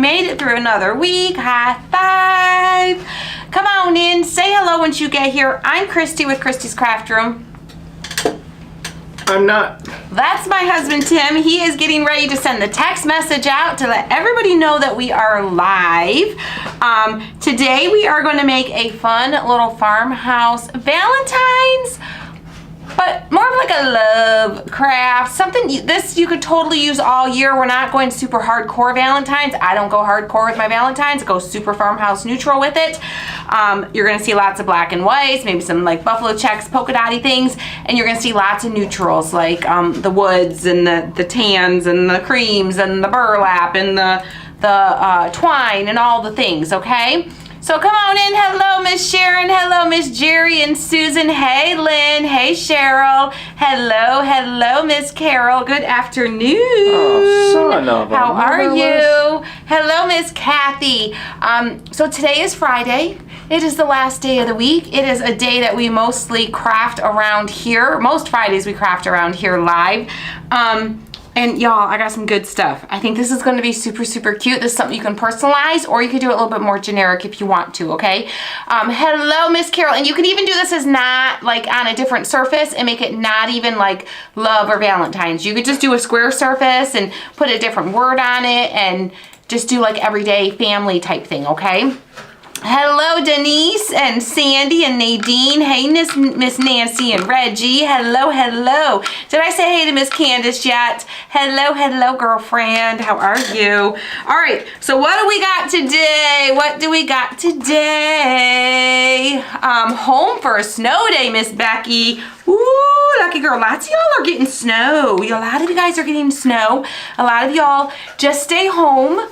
made it through another week. High five. Come on in, say hello once you get here. I'm Christy with Christy's Craft Room. I'm not. That's my husband, Tim. He is getting ready to send the text message out to let everybody know that we are live. Today we are going to make a fun little farmhouse Valentine's, but more of like a love craft. Something this you could totally use all year. We're not going super hardcore Valentine's. I don't go hardcore with my Valentine's. I go super farmhouse neutral with it. You're gonna see lots of black and whites, maybe some like buffalo checks, polka dotty things, and you're gonna see lots of neutrals like the woods and the tans and the creams and the burlap and the twine and all the things, okay? So come on in. Hello, Miss Sharon. Hello, Miss Jerry and Susan. Hey, Lynn. Hey, Cheryl. Hello, Miss Carol. Good afternoon. Oh, son of a How are motherless. you? Hello, Miss Kathy. So today is Friday. It is the last day of the week. It is a day that we mostly craft around here. Most Fridays we craft around here live. And y'all, I got some good stuff. I think this is gonna be super, super cute. This is something you can personalize, or you can do it a little bit more generic if you want to, okay? Hello, Miss Carol. And you can even do this as not like on a different surface and make it not even like love or Valentine's. You could just do a square surface and put a different word on it and just do like everyday family type thing, okay? Hello, Denise and Sandy and Nadine. Hey, Miss Nancy and Reggie. Hello. Did I say hey to Miss Candace yet? Hello, girlfriend. How are you? All right, so what do we got today? Home for a snow day, Miss Becky. Ooh, lucky girl. Lots of y'all are getting snow. A lot of you guys are getting snow. A lot of y'all just stay home.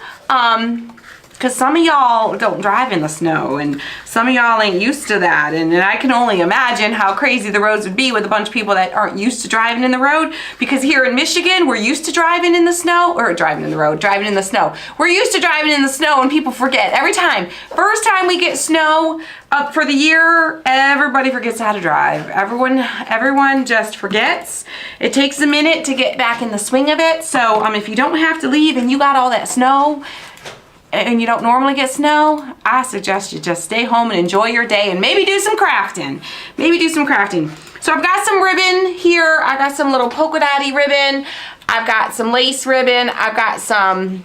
Because some of y'all don't drive in the snow, and some of y'all ain't used to that, and I can only imagine how crazy the roads would be with a bunch of people that aren't used to driving in the road, because here in Michigan, we're used to driving in the snow, or driving in the snow. We're used to driving in the snow, and people forget every time. First time we get snow up for the year, everybody forgets how to drive. Everyone just forgets. It takes a minute to get back in the swing of it, so if you don't have to leave and you got all that snow, and you don't normally get snow, I suggest you just stay home and enjoy your day and maybe do some crafting. So I've got some ribbon here. I got some little polka dotty ribbon. I've got some lace ribbon. I've got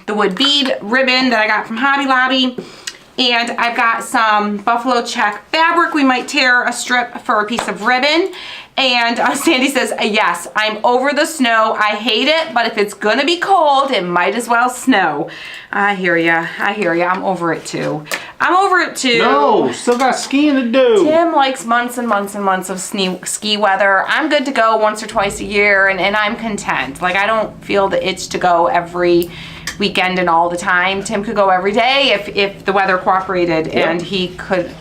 the wood bead ribbon that I got from Hobby Lobby. And I've got some buffalo check fabric. We might tear a strip for a piece of ribbon. And Sandy says, yes, I'm over the snow. I hate it, but if it's gonna be cold, it might as well snow. I hear ya. I'm over it too. No, still got skiing to do. Tim likes months and months and months of ski weather. I'm good to go once or twice a year, and I'm content. Like, I don't feel the itch to go every weekend and all the time. Tim could go every day if the weather cooperated. Yep. And he could,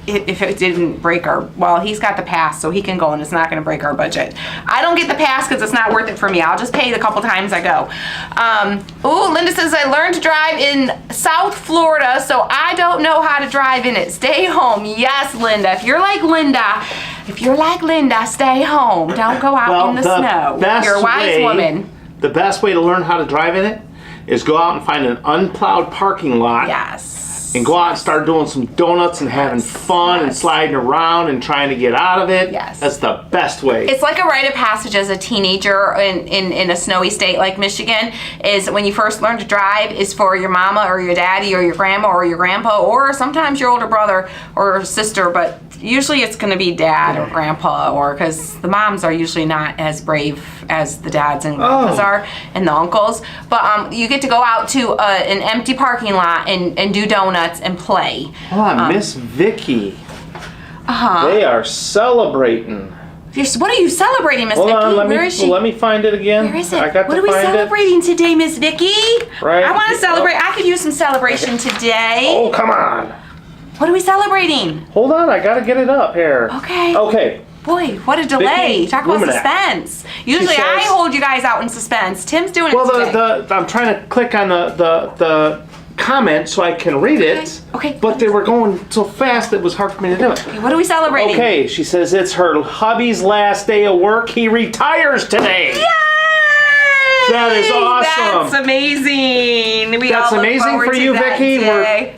if it didn't break he's got the pass, so he can go and it's not gonna break our budget. I don't get the pass because it's not worth it for me. I'll just pay the couple times I go. Ooh, Linda says, I learned to drive in South Florida, so I don't know how to drive in it. Stay home. Yes, Linda. If you're like Linda, stay home. Don't go out in the snow. You're a wise woman. The best way to learn how to drive in it is go out and find an unplowed parking lot. Yes. And go out and start doing some donuts and having fun and sliding around and trying to get out of it. Yes. That's the best way. It's like a rite of passage as a teenager in a snowy state like Michigan, is when you first learn to drive is for your mama or your daddy or your grandma or your grandpa or sometimes your older brother or sister, but usually it's going to be dad or grandpa, or because the moms are usually not as brave as the dads and grandpas are and the uncles. But you get to go out to an empty parking lot and do donuts and play. Hold on, Miss Vicky. They are celebrating. What are you celebrating, Miss Vicky? Hold on, Where is she? let me find it again. Where is it? I got what to are we find celebrating today, Miss Vicky? Right. I want to celebrate. I could use some celebration today. Oh, come on. What are we celebrating? Hold on, I gotta get it up here. Okay. Boy, what a delay. Vicky Talk about Luminac. Suspense. Usually She I says- hold you guys out in suspense. Tim's doing it today. Well, I'm trying to click on the comment so I can read it. Okay. But they were going so fast it was hard for me to do it. Okay, what are we celebrating? Okay, she says it's her hubby's last day of work. He retires today. Yay! That is awesome. That's amazing. That's amazing for you, Vicky.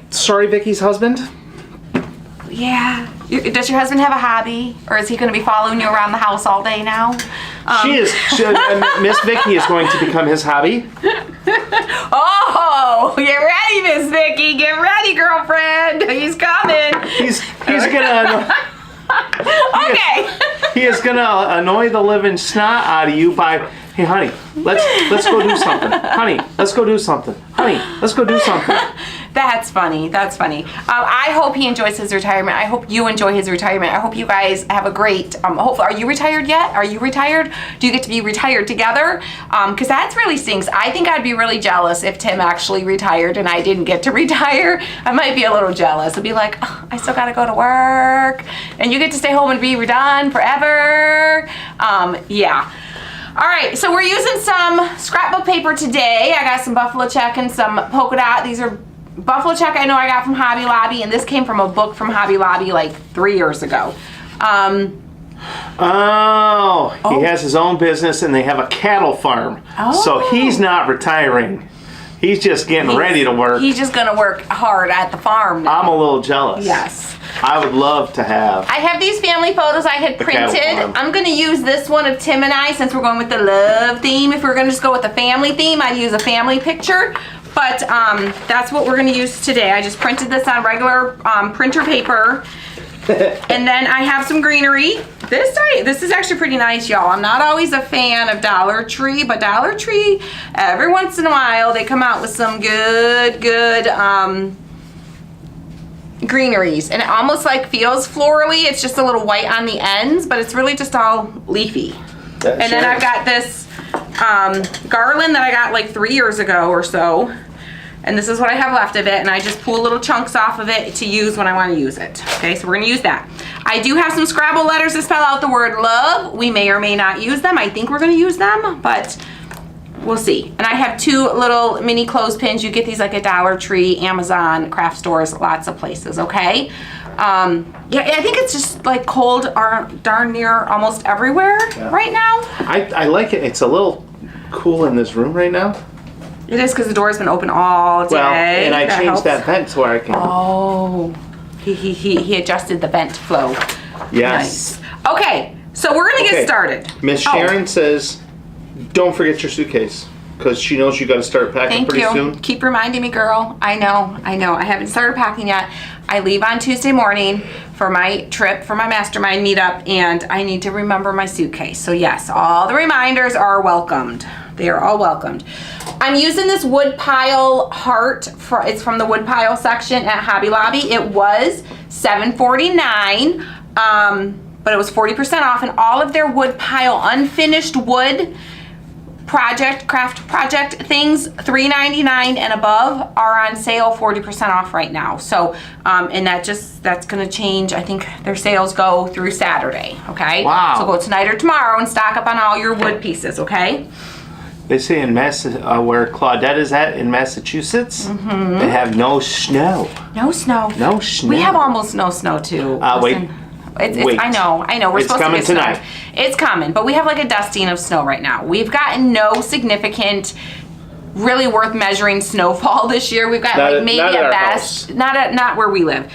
Sorry, Vicky's husband. Yeah. Does your husband have a hobby, or is he going to be following you around the house all day now? Miss Vicky is going to become his hobby. Oh, get ready, Miss Vicky. Get ready, girlfriend. He's coming. He's gonna. Okay. He is gonna annoy the living snot out of you by, hey, honey, let's go do something. Honey, let's go do something. Honey, let's go do something. That's funny. That's funny. I hope he enjoys his retirement. I hope you enjoy his retirement. I hope you guys have a great. Hopefully, are you retired yet? Are you retired? Do you get to be retired together? Because that's really stinks. I think I'd be really jealous if Tim actually retired and I didn't get to retire. I might be a little jealous. I'd be like, oh, I still got to go to work, and you get to stay home and be done forever. Yeah. All right, so we're using some scrapbook paper today. I got some buffalo check and some polka dot. These are buffalo check I know I got from Hobby Lobby, and this came from a book from Hobby Lobby like 3 years ago. He has his own business and they have a cattle farm. Oh. So he's not retiring. He's just getting ready to work. He's just gonna work hard at the farm now. I'm a little jealous. Yes. I would love to have. I have these family photos I had printed. I'm gonna use this one of Tim and I since we're going with the love theme. If we're gonna just go with the family theme, I'd use a family picture. But that's what we're gonna use today. I just printed this on regular printer paper. And then I have some greenery. This is actually pretty nice, y'all. I'm not always a fan of Dollar Tree, but Dollar Tree, every once in a while, they come out with some good greeneries. And it almost like feels florally. It's just a little white on the ends, but it's really just all leafy. And then I've got this garland that I got like 3 years ago or so. And this is what I have left of it, and I just pull little chunks off of it to use when I want to use it. Okay, so we're going to use that. I do have some Scrabble letters that spell out the word love. We may or may not use them. I think we're going to use them, but we'll see. And I have 2 little mini clothespins. You get these like at Dollar Tree, Amazon, craft stores, lots of places, okay? Yeah, I think it's just like cold or darn near almost everywhere right now. I like it. It's a little cool in this room right now. It is because the door's been open all day. Well, and I changed that vent so I can. Oh, he adjusted the vent flow. Yes. Nice. Okay, so we're gonna get started. Miss Sharon says, "Don't forget your suitcase," because she knows you got to start packing pretty soon. Keep reminding me, girl. I know. I haven't started packing yet. I leave on Tuesday morning for my trip for my mastermind meetup, and I need to remember my suitcase. So yes, all the reminders are welcomed. They are all welcomed. I'm using this wood pile heart. It's from the wood pile section at Hobby Lobby. It was $7.49, but it was 40% off, and all of their wood pile unfinished wood craft project things, $3.99 and above, are on sale 40% off right now. So, and that's gonna change. I think their sales go through Saturday. Okay. Wow. So go tonight or tomorrow and stock up on all your wood pieces. Okay. They say in where Claudette is at in Massachusetts, they have no snow. No snow. No snow. We have almost no snow too. Wait. Wait. I know. We're supposed to get snow. Tonight. It's coming, but we have like a dusting of snow right now. We've gotten no significant, really worth measuring snowfall this year. We've got like maybe at best, not where we live.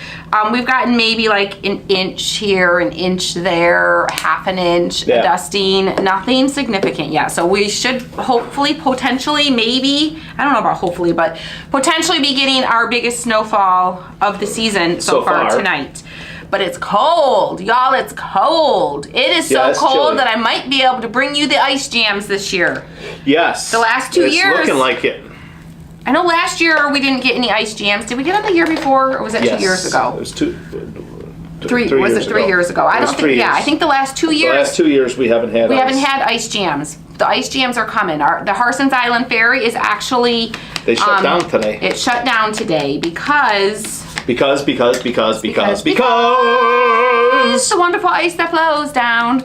We've gotten maybe like an inch here, an inch there, half an inch dusting. Nothing significant yet. So we should hopefully, potentially, maybe, I don't know about hopefully, but potentially be getting our biggest snowfall of the season so far tonight. But it's cold, y'all. It's cold. It is so cold chilly that I might be able to bring you the ice jams this year. Yes. The last 2 years. It's looking like it. I know last year we didn't get any ice jams. Did we get them the year before, or was that 2 years ago? It was three years ago? I don't think. Yeah, I think the last 2 years. The last 2 years we haven't had. We haven't had ice jams. The ice jams are coming. The Harson's Island Ferry is actually. They shut down today. It shut down today because. Because the wonderful ice that flows down.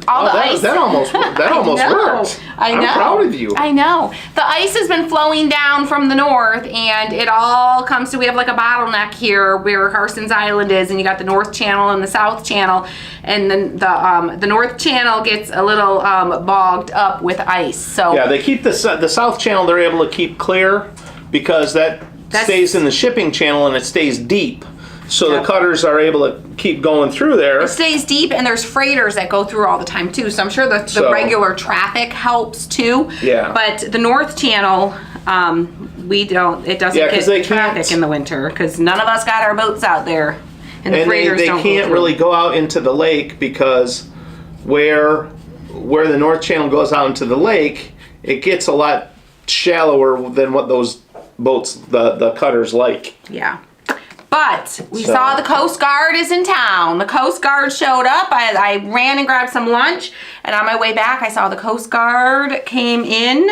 all the ice. That almost worked. I know. I'm proud of you. I know. The ice has been flowing down from the north, and it all comes to, we have like a bottleneck here where Carson's Island is, and you got the North Channel and the South Channel, and then the North Channel gets a little bogged up with ice. So yeah, they keep the South Channel, they're able to keep clear because that stays in the shipping channel and it stays deep. So the cutters are able to keep going through there. It stays deep, and there's freighters that go through all the time too. So I'm sure the regular traffic helps too. Yeah. But the North Channel, it doesn't get traffic in the winter because none of us got our boats out there, and the freighters don't. They can't really go out into the lake because where the North Channel goes out into the lake, it gets a lot shallower than what those boats, the cutters, like. Yeah. But we saw the Coast Guard is in town. The Coast Guard showed up. I ran and grabbed some lunch, and on my way back, I saw the Coast Guard came in.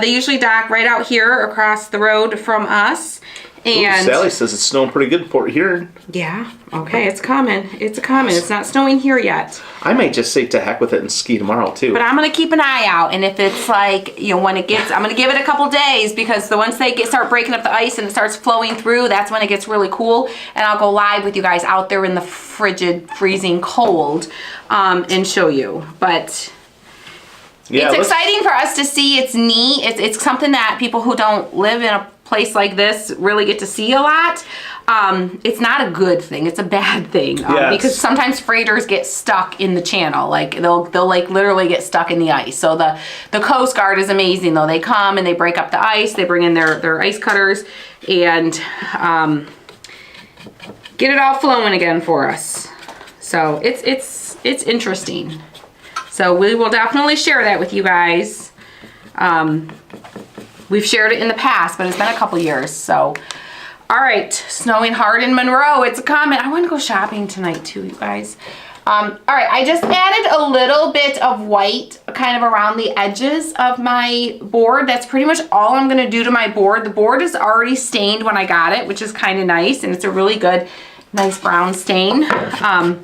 They usually dock right out here across the road from us. And Sally says it's snowing pretty good for here. Yeah. Okay, it's coming. It's coming. It's not snowing here yet. I might just say to heck with it and ski tomorrow too. But I'm gonna keep an eye out, and if it's like, when it gets, I'm gonna give it a couple days because once they start breaking up the ice and it starts flowing through, that's when it gets really cool. And I'll go live with you guys out there in the frigid, freezing cold, and show you. But yeah, it's exciting for us to see. It's neat. It's something that people who don't live in a place like this really get to see a lot. It's not a good thing. It's a bad thing because sometimes freighters get stuck in the channel. Like they'll like literally get stuck in the ice. So the Coast Guard is amazing though. They come and they break up the ice. They bring in their ice cutters and get it all flowing again for us. So it's interesting. So we will definitely share that with you guys. We've shared it in the past, but it's been a couple years. So, all right, snowing hard in Monroe. It's a comment. I want to go shopping tonight too, you guys. All right, I just added a little bit of white kind of around the edges of my board. That's pretty much all I'm going to do to my board. The board is already stained when I got it, which is kind of nice, and it's a really good, nice brown stain. I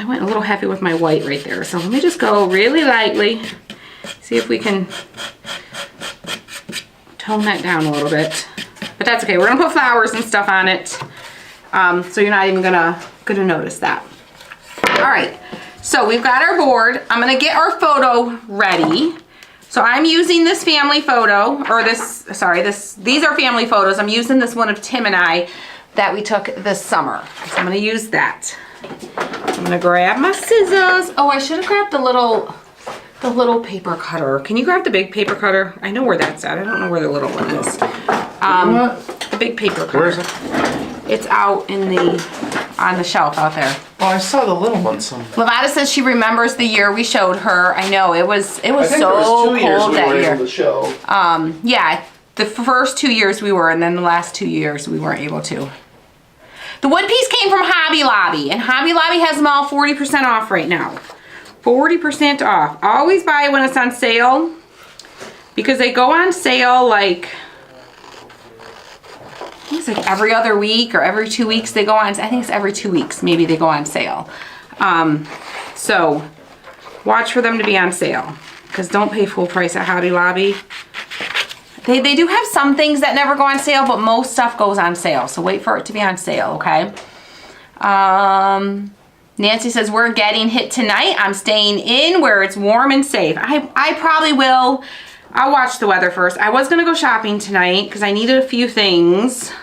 went a little heavy with my white right there, so let me just go really lightly. See if we can tone that down a little bit. But that's okay. We're gonna put flowers and stuff on it, so you're not even gonna notice that. All right. So we've got our board. I'm gonna get our photo ready. So I'm using this family photo, or these are family photos. I'm using this one of Tim and I that we took this summer. So I'm gonna use that. I'm gonna grab my scissors. Oh, I should have grabbed the little paper cutter. Can you grab the big paper cutter? I know where that's at. I don't know where the little one is. The big paper cutter. Where is it? It's out on the shelf out there. Oh, I saw the little one somewhere. Lavada says she remembers the year we showed her. I know it was so cold that year. Able to show. Yeah, the first 2 years we were, and then the last 2 years we weren't able to. The wood piece came from Hobby Lobby, and Hobby Lobby has them all 40% off right now. 40% off. Always buy when it's on sale because they go on sale like, I think it's like every other week or every 2 weeks they go on. I think it's every 2 weeks maybe they go on sale. So watch for them to be on sale because don't pay full price at Hobby Lobby. They do have some things that never go on sale, but most stuff goes on sale. So wait for it to be on sale, okay? Nancy says, we're getting hit tonight. I'm staying in where it's warm and safe. I probably will. I'll watch the weather first. I was going to go shopping tonight because I needed a few things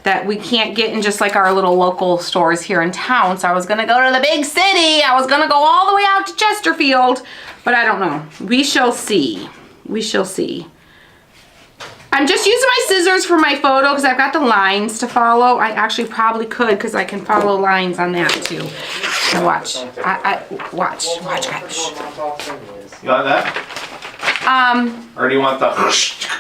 that we can't get in just like our little local stores here in town. So I was going to go to the big city. I was going to go all the way out to Chesterfield, but I don't know. We shall see. We shall see. I'm just using my scissors for my photo because I've got the lines to follow. I actually probably could because I can follow lines on that too. Now watch. Watch, guys. You got that? Or do you want the?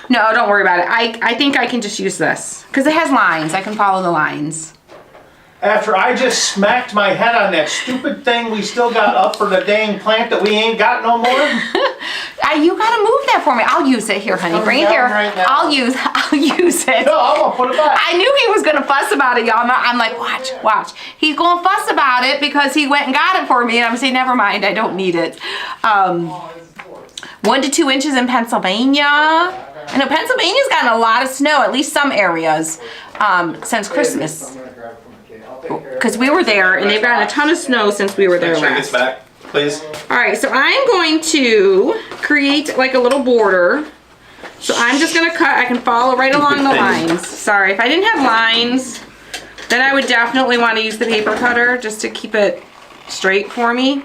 No, don't worry about it. I think I can just use this because it has lines. I can follow the lines. After I just smacked my head on that stupid thing we still got up for the dang plant that we ain't got no more. I You gotta move that for me. I'll use it here, honey. Bring it here. Right now. I'll use it. No, I'm gonna put it back. I knew he was gonna fuss about it, y'all. I'm like, watch. He's gonna fuss about it because he went and got it for me, and I'm saying, never mind, I don't need it. 1 to 2 inches in Pennsylvania. I know Pennsylvania's gotten a lot of snow, at least some areas, since Christmas. Because we were there, and they've gotten a ton of snow since we were there Check this last. back, please. All right, so I'm going to create like a little border. So I'm just gonna cut, I can follow right along the lines. Sorry, if I didn't have lines, then I would definitely want to use the paper cutter just to keep it straight for me.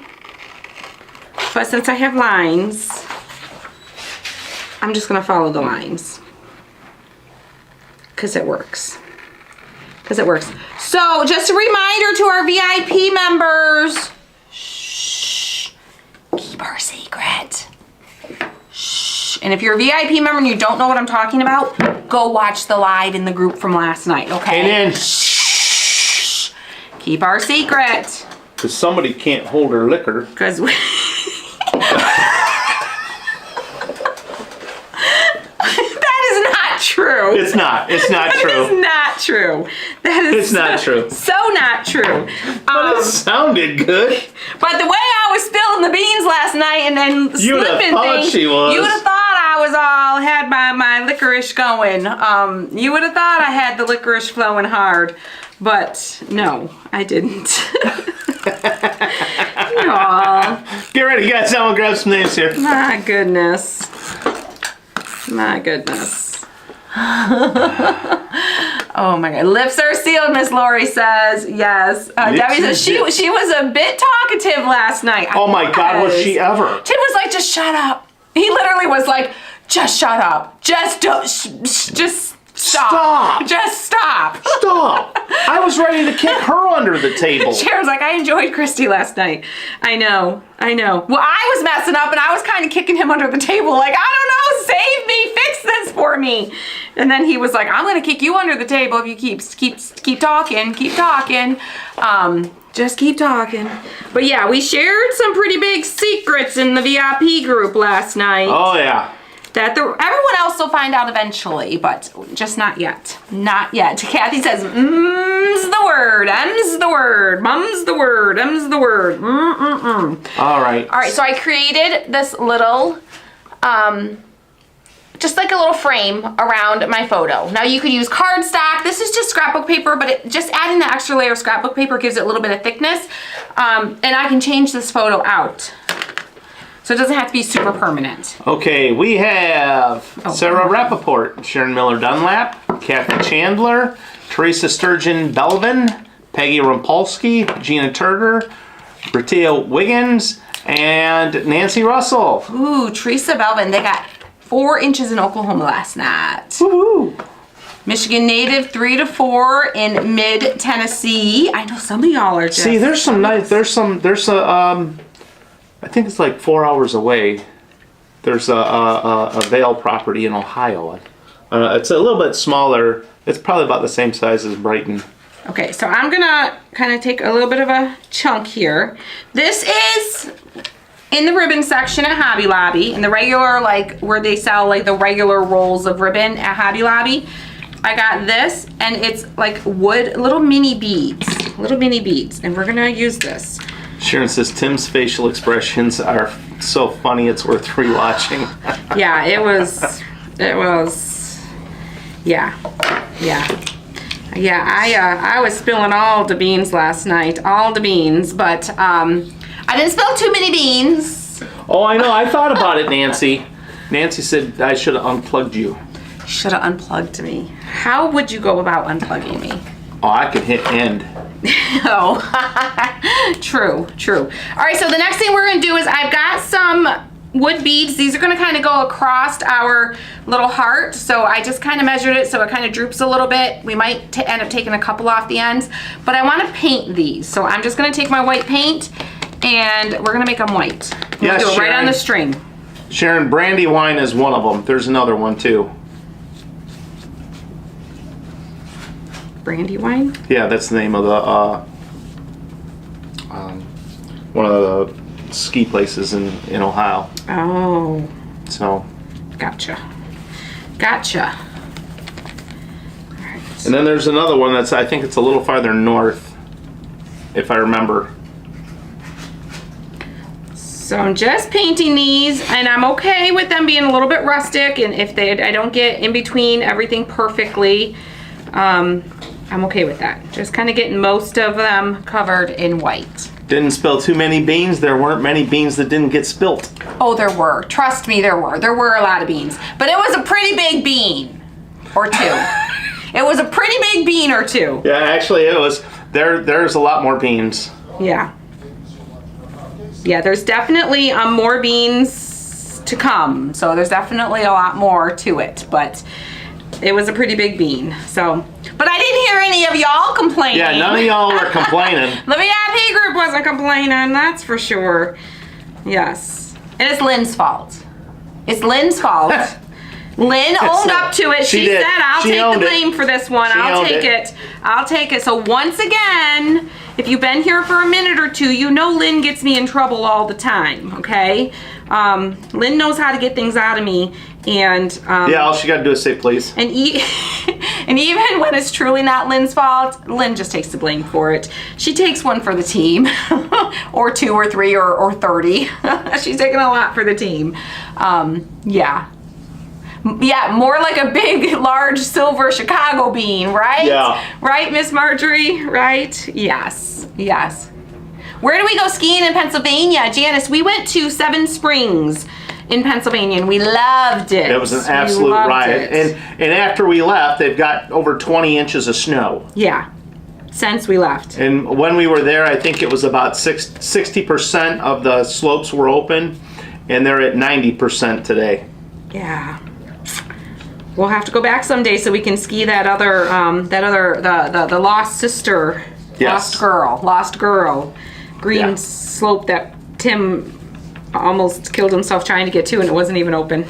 But since I have lines, I'm just gonna follow the lines. Because it works. So just a reminder to our VIP members, shh, keep our secret. Shh. And if you're a VIP member and you don't know what I'm talking about, go watch the live in the group from last night, okay? And then, Shh. Keep our secret. because somebody can't hold her liquor. Because we... That is not true. It's not true. That is not true. That is It's not true. So not true. But it sounded good. But the way I was spilling the beans last night and then You'd have slipping thought things, she was. you would have thought I was all had my licorice going. You would have thought I had the licorice flowing hard, but no, I didn't. Aw, Get ready, guys. I'm gonna grab some names here. my goodness. My goodness. Oh my God. Lips are sealed, Miss Lori says. Yes. Debbie says she was a bit talkative last night. Oh my God, was she ever? Tim was like, just shut up. He literally was like, just shut up. Just don't, just stop. Just stop. Stop. I was ready to kick her under the table. Sharon's like, I enjoyed Christy last night. I know. Well, I was messing up and I was kind of kicking him under the table like, I don't know, save me, fix this for me. And then he was like, I'm going to kick you under the table if you keep talking. Just keep talking. But yeah, we shared some pretty big secrets in the VIP group last night. Oh yeah. That everyone else will find out eventually, but just not yet. Not yet. Kathy says, m's the word, m's the word, mum's the word, m's the word. All right. All right, so I created this little, just like a little frame around my photo. Now you could use cardstock. This is just scrapbook paper, but just adding the extra layer of scrapbook paper gives it a little bit of thickness. And I can change this photo out. So it doesn't have to be super permanent. Okay, we have Sarah Rappaport, Sharon Miller Dunlap, Kathy Chandler, Teresa Sturgeon Belvin, Peggy Rumpolsky, Gina Turner, Britta Wiggins, and Nancy Russell. Ooh, Teresa Belvin. They got 4 inches in Oklahoma last night. Woohoo! Michigan native, 3 to 4 in mid Tennessee. I know some of y'all are just. See, there's some nice. There's a. I think it's like 4 hours away. There's a Vail property in Ohio. It's a little bit smaller. It's probably about the same size as Brighton. Okay, so I'm gonna kind of take a little bit of a chunk here. This is in the ribbon section at Hobby Lobby, in the regular, like where they sell like the regular rolls of ribbon at Hobby Lobby. I got this, and it's like wood, little mini beads, and we're gonna use this. Sharon says Tim's facial expressions are so funny it's worth rewatching. Yeah, it was, yeah. I was spilling all the beans last night, but I didn't spill too many beans. Oh, I know. I thought about it, Nancy. Nancy said I should have unplugged you. Should have unplugged me. How would you go about unplugging me? Oh, I could hit end. Oh, true. All right, so the next thing we're gonna do is I've got some wood beads. These are gonna kind of go across our little heart. So I just kind of measured it so it kind of droops a little bit. We might end up taking a couple off the ends, but I want to paint these. So I'm just gonna take my white paint and we're gonna make them white. We'll do it right on the string. Sharon, Brandywine is one of them. There's another one too. Brandywine? Yeah, that's the name of the one of the ski places in Ohio. Oh. So. Gotcha. Gotcha. And then there's another one that's, I think it's a little farther north, if I remember. So I'm just painting these, and I'm okay with them being a little bit rustic, and if I don't get in between everything perfectly, I'm okay with that. Just kind of getting most of them covered in white. Didn't spill too many beans. There weren't many beans that didn't get spilt. Oh, there were. Trust me, there were. There were a lot of beans. But it was a pretty big bean or two. It was a pretty big bean or two. Yeah, actually it was. There's a lot more beans. Yeah. Yeah, there's definitely more beans to come. So there's definitely a lot more to it. But it was a pretty big bean. So, but I didn't hear any of y'all complaining. Yeah, none of y'all were complaining. The VIP group wasn't complaining, that's for sure. Yes. And it's Lynn's fault. It's Lynn's fault. Lynn owned up to it. She said, I'll take the blame for this one. I'll take it. I'll take it. So once again, if you've been here for a minute or two, you know Lynn gets me in trouble all the time, okay? Lynn knows how to get things out of me. And yeah, all she got to do is say please. And, and even when it's truly not Lynn's fault, Lynn just takes the blame for it. She takes one for the team, or 2 or 3 or 30. She's taking a lot for the team. Yeah. Yeah, more like a big, large silver Chicago bean, right? Yeah. Right, Miss Marjorie? Right? Yes. Yes. Where do we go skiing in Pennsylvania? Janice, we went to Seven Springs in Pennsylvania, and we loved it. It was an absolute riot. And after we left, they've got over 20 inches of snow. Yeah, since we left. And when we were there, I think it was about 60% of the slopes were open, and they're at 90% today. Yeah. We'll have to go back someday so we can ski that other, the lost sister, Yes. lost girl, green slope that Tim almost killed himself trying to get to, and it wasn't even open.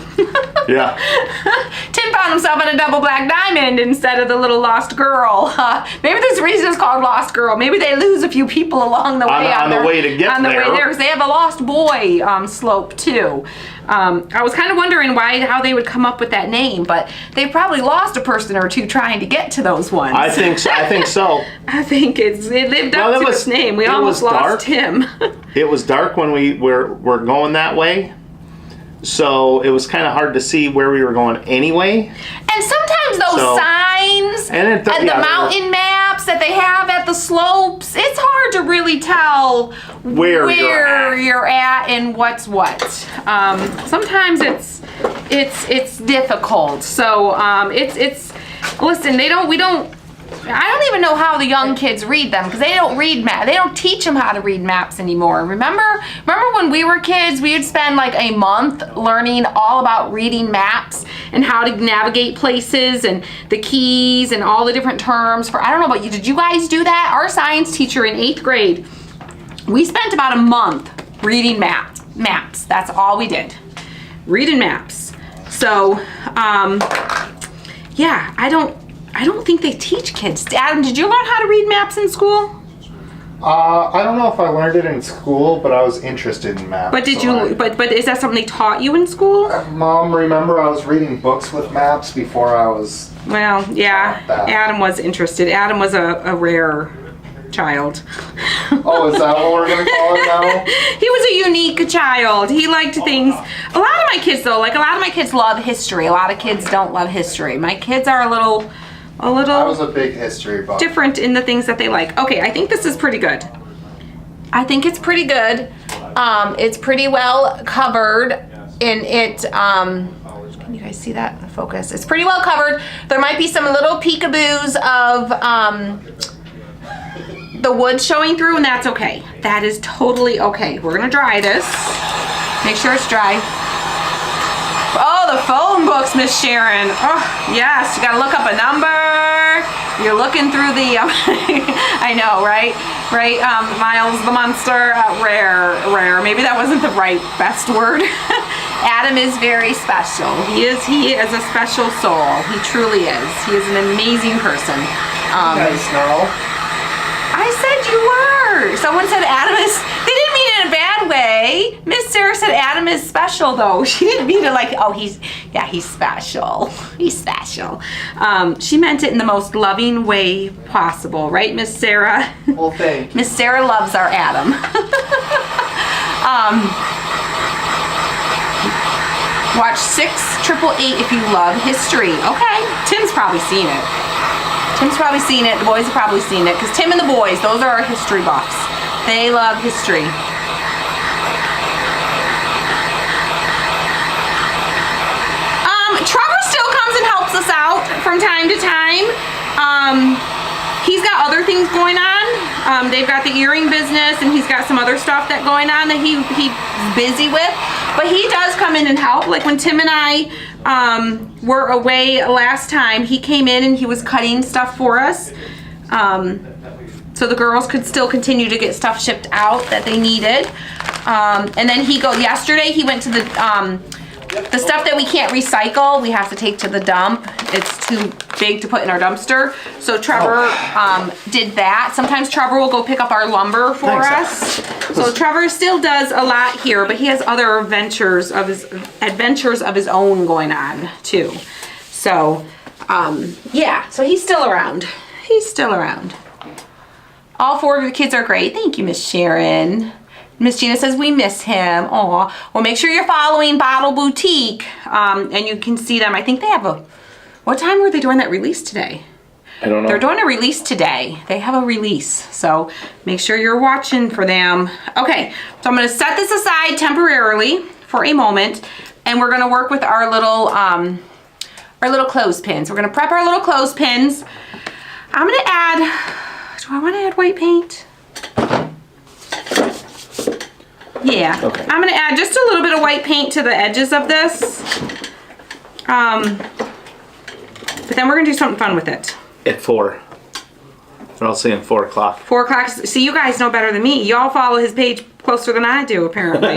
Yeah. Tim found himself in a double black diamond instead of the little lost girl. Maybe there's a reason it's called Lost Girl. Maybe they lose a few people along the way. On the way to get there. On the way there, because they have a Lost Boy slope too. I was kind of wondering how they would come up with that name, but they probably lost a person or two trying to get to those ones. I think so. I think it lived up to its name. We almost lost him. It was dark when we were going that way, so it was kind of hard to see where we were going anyway. And sometimes those signs and the mountain maps that they have at the slopes, it's hard to really tell where you're at and what's what. Sometimes it's difficult. So listen, I don't even know how the young kids read them, because they don't read maps. They don't teach them how to read maps anymore. Remember when we were kids, we would spend like a month learning all about reading maps and how to navigate places and the keys and all the different terms for, I don't know about you, did you guys do that? Our science teacher in 8th grade, we spent about a month reading maps. That's all we did. Reading maps. So, yeah, I don't think they teach kids. Adam, did you learn how to read maps in school? I don't know if I learned it in school, but I was interested in maps. But did you? But is that something they taught you in school? Mom, remember I was reading books with maps before I was. Well, yeah. Adam was interested. Adam was a rare child. Oh, is that what we're gonna call it now? He was a unique child. He liked things. A lot of my kids, though, like a lot of my kids love history. A lot of kids don't love history. My kids are a little. I was a big history buff. Different in the things that they like. Okay, I think this is pretty good. I think it's pretty good. It's pretty well covered in it. Can you guys see that? The focus. It's pretty well covered. There might be some little peekaboos of the wood showing through, and that's okay. That is totally okay. We're gonna dry this. Make sure it's dry. Oh, the phone books, Miss Sharon. Oh, yes, you gotta look up a number. You're looking through the, I know, right? Right, Miles the Monster, rare. Maybe that wasn't the best word. Adam is very special. He is a special soul. He truly is. He is an amazing person. Nice, girl. I said you were. Someone said Adam is, they didn't mean it in a bad way. Miss Sarah said Adam is special though. She didn't mean it like, oh, he's special. He's special. She meant it in the most loving way possible, right, Miss Sarah? Well, thank you. Miss Sarah loves our Adam. Watch 688 if you love history. Okay, Tim's probably seen it. Tim's probably seen it. The boys have probably seen it because Tim and the boys, those are our history buffs. They love history. Trevor still comes and helps us out from time to time. He's got other things going on. They've got the earring business and he's got some other stuff that going on that he's busy with. But he does come in and help. Like when Tim and I were away last time, he came in and he was cutting stuff for us. So the girls could still continue to get stuff shipped out that they needed. And then yesterday he went to the stuff that we can't recycle, we have to take to the dump. It's too big to put in our dumpster. So Trevor did that. Sometimes Trevor will go pick up our lumber for us. So Trevor still does a lot here, but he has other adventures of his own going on too. So yeah, so he's still around. He's still around. All 4 of the kids are great. Thank you, Miss Sharon. Miss Gina says we miss him. Aw. Well, make sure you're following Bottle Boutique, and you can see them. I think they have what time were they doing that release today? I don't know. They're doing a release today. They have a release, so make sure you're watching for them. Okay, so I'm gonna set this aside temporarily for a moment, and we're gonna work with our little clothespins. We're gonna prep our little clothespins. I'm gonna add, do I wanna add white paint? Yeah, okay. I'm gonna add just a little bit of white paint to the edges of this. But then we're gonna do something fun with it. At 4. They're all saying 4 o'clock. 4 o'clock. See, you guys know better than me. Y'all follow his page closer than I do, apparently.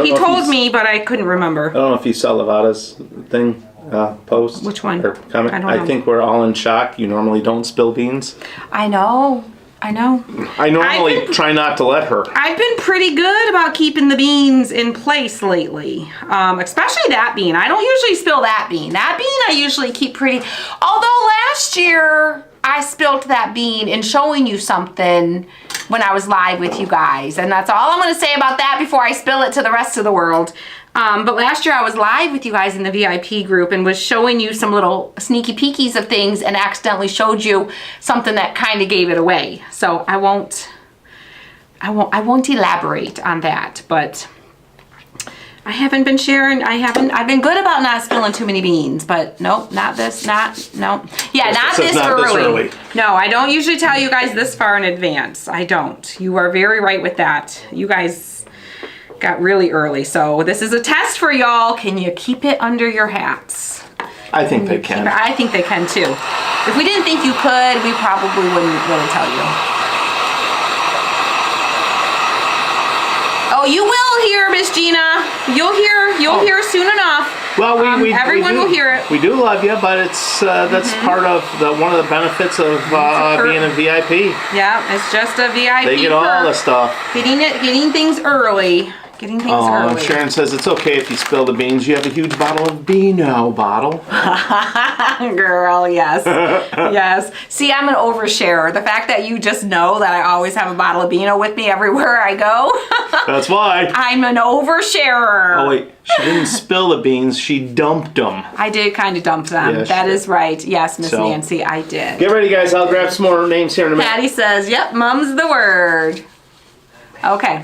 He told me, but I couldn't remember. I don't know if you saw Levada's thing, post. Which one? Or comment. I don't know. I think we're all in shock. You normally don't spill beans. I know. I normally try not to let her. I've been pretty good about keeping the beans in place lately, especially that bean. I don't usually spill that bean. That bean I usually keep pretty, although last year I spilled that bean in showing you something when I was live with you guys, and that's all I'm going to say about that before I spill it to the rest of the world. But last year I was live with you guys in the VIP group and was showing you some little sneaky peekies of things and accidentally showed you something that kind of gave it away. So I won't elaborate on that, but I haven't been sharing. I've been good about not spilling too many beans, but nope, not this early. No, I don't usually tell you guys this far in advance. I don't. You are very right with that. You guys got really early, so this is a test for y'all. Can you keep it under your hats? I think they can. I think they can too. If we didn't think you could, we probably wouldn't really tell you. Oh, you will hear, Miss Gina. You'll hear soon enough. Well, everyone will hear it. We do love you, but it's that's part of one of the benefits of being a VIP. Yeah, it's just a VIP. They get all the stuff. Getting things early. Oh, Sharon says it's okay if you spill the beans. You have a huge bottle of Beano bottle. Girl, yes. Yes. See, I'm an oversharer. The fact that you just know that I always have a bottle of Beano with me everywhere I go. That's why. I'm an oversharer. Oh, wait. She didn't spill the beans. She dumped them. I did kind of dump them. Yes, that is right. Yes, Miss Nancy, I did. Get ready, guys. I'll grab some more names here in a minute. Patty says, yep, mum's the word. Okay.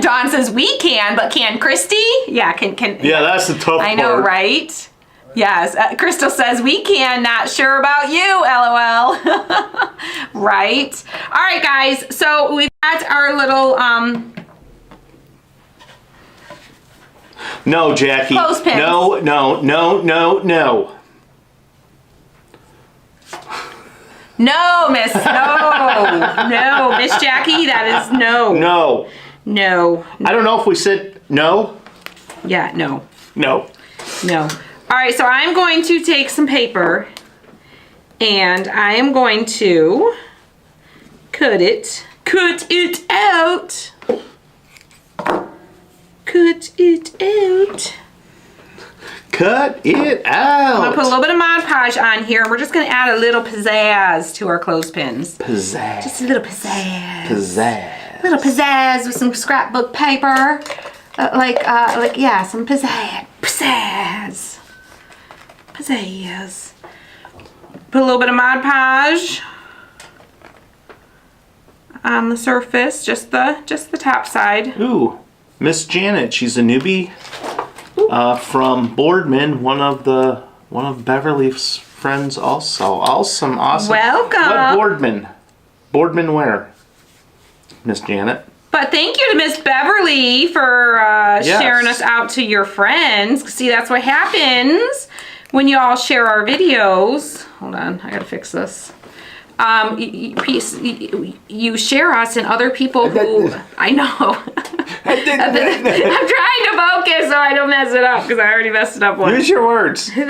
Dawn says, we can, but can Christy? Yeah, can. Yeah, that's the tough part. I know, right? Yes. Crystal says, we can, not sure about you, LOL. Right? All right, guys. So we've got our little, No, Jackie. Clothespins. No. No, Miss. No, Miss Jackie, that is no. No. I don't know if we said no. Yeah, no. No. All right, so I'm going to take some paper and I am going to cut it cut it out. Cut it out. Cut it out. I'm gonna put a little bit of Mod Podge on here, and we're just gonna add a little pizzazz to our clothespins. Pizzazz. Just a little pizzazz. Pizzazz. Little pizzazz with some scrapbook paper. Yeah, some pizzazz. Pizzazz. Pizzazz. Put a little bit of Mod Podge on the surface, just the top side. Ooh, Miss Janet, she's a newbie from Boardman, one of Beverly's friends also. Awesome. Welcome. What Boardman? Boardman where? Miss Janet. But thank you to Miss Beverly for sharing us out to your friends. See, that's what happens when you all share our videos. Hold on, I gotta fix this. You share us and other people who I know. I'm trying to focus so I don't mess it up because I already messed it up once. Use your words. Hold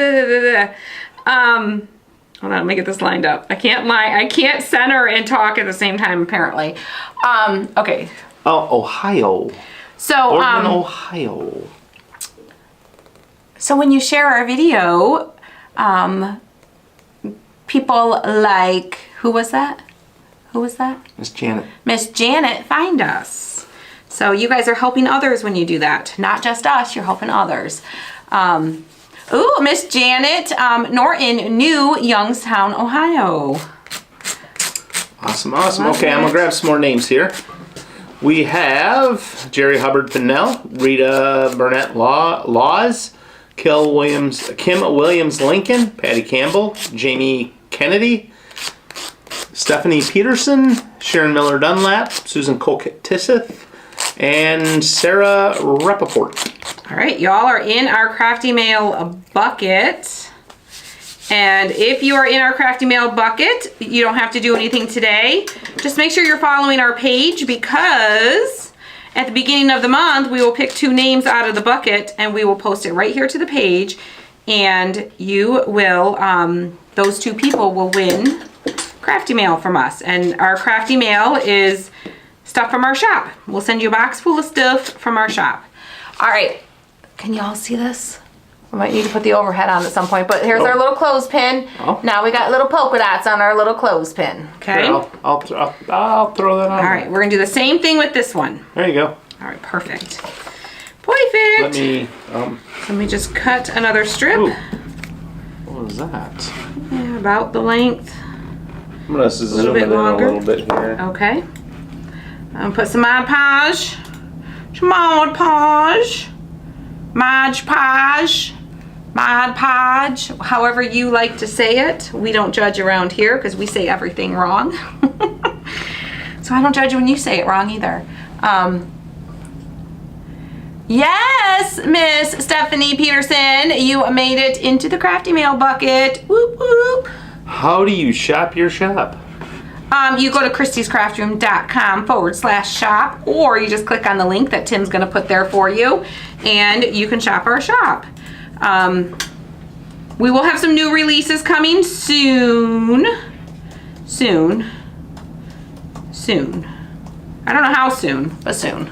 on, let me get this lined up. I can't center and talk at the same time apparently. Okay. Oh, Ohio. So Boardman, Ohio. So when you share our video, people like, who was that? Miss Janet. Miss Janet find us. So you guys are helping others when you do that. Not just us, you're helping others. Ooh, Miss Janet Norton, New Youngstown, Ohio. Awesome. Okay, I'm gonna grab some more names here. We have Jerry Hubbard Pinnell, Rita Burnett Laws, Kim Williams Lincoln, Patty Campbell, Jamie Kennedy, Stephanie Peterson, Sharon Miller Dunlap, Susan Kolk-Tisseth, and Sarah Rappaport. All right, y'all are in our Crafty Mail bucket. And if you are in our Crafty Mail bucket, you don't have to do anything today. Just make sure you're following our page because at the beginning of the month, we will pick 2 names out of the bucket and we will post it right here to the page. And you will, those 2 people will win Crafty Mail from us. And our Crafty Mail is stuff from our shop. We'll send you a box full of stuff from our shop. All right, can you all see this? I might need to put the overhead on at some point, but here's our little clothespin. Oh. Now we got little polka dots on our little clothespin. Okay. Sure, I'll throw that on. All right, we're gonna do the same thing with this one. There you go. All right, perfect. Perfect. Let me just cut another strip. Ooh, what was that? Yeah, about the length. I'm gonna zoom it in a little bit here. Okay. I'm gonna put some Mod Podge. Some Mod Podge. Mod Podge. Mod Podge. However you like to say it. We don't judge around here because we say everything wrong. So I don't judge when you say it wrong either. Yes, Miss Stephanie Peterson, you made it into the Crafty Mail bucket. Whoop whoop. How do you shop your shop? You go to christyscraftroom.com/shop, or you just click on the link that Tim's gonna put there for you, and you can shop our shop. We will have some new releases coming soon. Soon. I don't know how soon, but soon.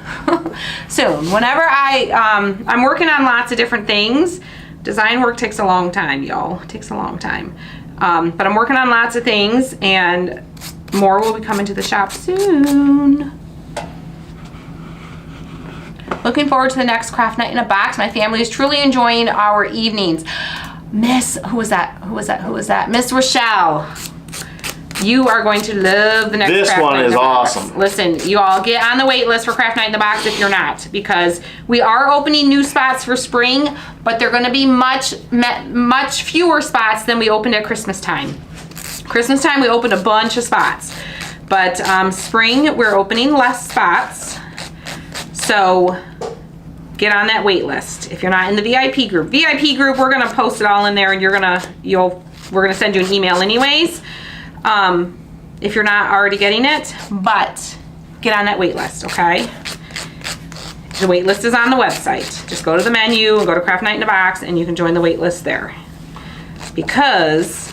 Soon. Whenever I'm working on lots of different things. Design work takes a long time, y'all. It takes a long time. But I'm working on lots of things, and more will be coming to the shop soon. Looking forward to the next craft night in a box. My family is truly enjoying our evenings. Who was that? Miss Rochelle. You are going to love the next Craft Night in the Box. This one is awesome. Listen, you all get on the wait list for Craft Night in the Box if you're not, because we are opening new spots for spring, but they're going to be much fewer spots than we opened at Christmas time. Christmas time we opened a bunch of spots, but spring we're opening less spots. So get on that wait list if you're not in the VIP group. VIP group, we're going to post it all in there, and we're going to send you an email anyways. If you're not already getting it, but get on that wait list, okay? The wait list is on the website. Just go to the menu and go to Craft Night in a Box, and you can join the wait list there. Because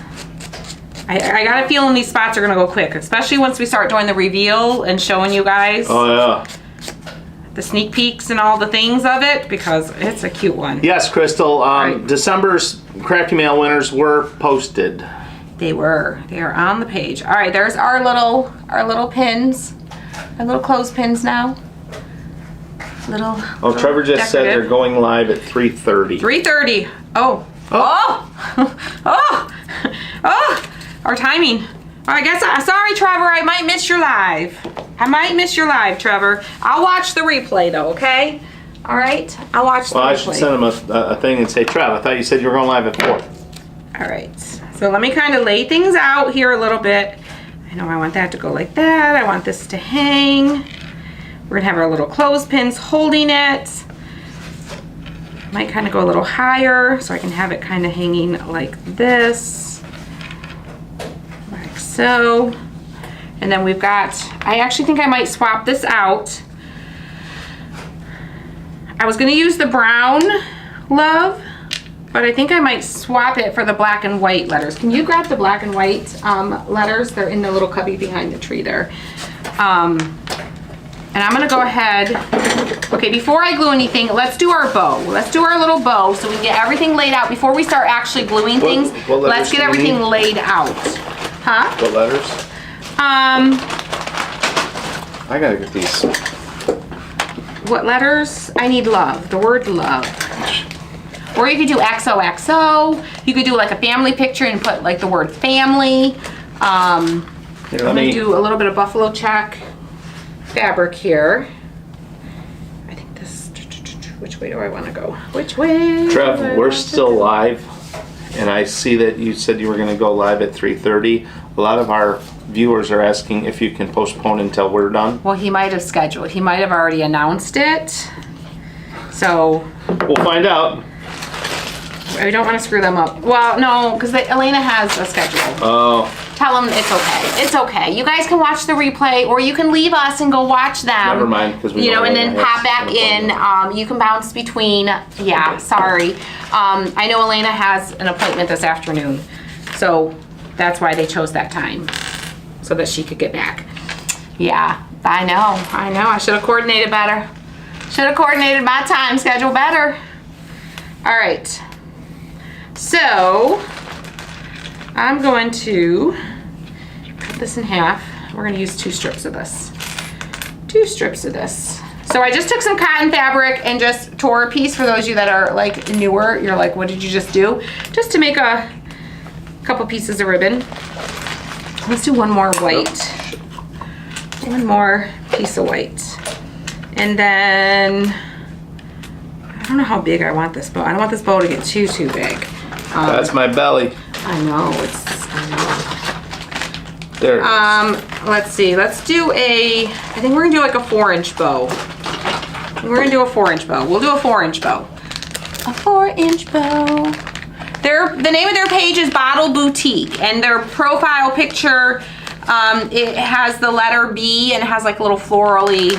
I got a feeling these spots are gonna go quick, especially once we start doing the reveal and showing you guys Oh yeah. the sneak peeks and all the things of it, because it's a cute one. Yes, Crystal. Right. December's Crafty Mail winners were posted. They are on the page. All right, there's our little pins, our little clothespins now. Oh, Trevor just said they're going live at 3:30. 3:30. Oh. Oh. Our timing. I guess, sorry, Trevor, I might miss your live. Trevor. I'll watch the replay though, okay? All right, I'll watch the replay. Well, I should send him a thing and say, Trev, I thought you said you were going live at 4. All right, so let me kind of lay things out here a little bit. I know I want that to go like that. I want this to hang. We're gonna have our little clothespins holding it. Might kind of go a little higher so I can have it kind of hanging like this. Like so. And then we've got, I actually think I might swap this out. I was gonna use the brown love, but I think I might swap it for the black and white letters. Can you grab the black and white letters? They're in the little cubby behind the tree there. And I'm gonna go ahead, okay, before I glue anything, let's do our bow. Let's do our little bow so we can get everything laid out. Before we start actually gluing things, what let's get everything laid out. Huh? What letters? I gotta get these. What letters? I need love, the word love. Or you could do XOXO. You could do like a family picture and put like the word family. I'm gonna do a little bit of buffalo check fabric here. I think this, which way do I want to go? Which way? Trev, we're still live, and I see that you said you were going to go live at 3:30. A lot of our viewers are asking if you can postpone until we're done. Well, he might have scheduled. He might have already announced it. So we'll find out. I don't want to screw them up. Well, no, because Elena has a schedule. Oh. Tell them it's okay. It's okay. You guys can watch the replay, or you can leave us and go watch them. Never mind, because we and then pop back in. You can bounce between. Yeah, sorry. I know Elena has an appointment this afternoon, so that's why they chose that time, so that she could get back. Yeah, I know. I should have coordinated better. Should have coordinated my time schedule better. All right. So I'm going to cut this in half. We're going to use 2 strips of this. 2 strips of this. So I just took some cotton fabric and just tore a piece. For those of you that are like newer, you're like, what did you just do? Just to make a couple pieces of ribbon. Let's do one more white. One more piece of white. And then, I don't know how big I want this bow. I don't want this bow to get too big. That's my belly. I know, There it is. let's see, let's do I think we're gonna do like a 4-inch bow. We're gonna do a 4-inch bow. We'll do a 4-inch bow. A 4-inch bow. The name of their page is Bottle Boutique, and their profile picture, it has the letter B and it has like a little florally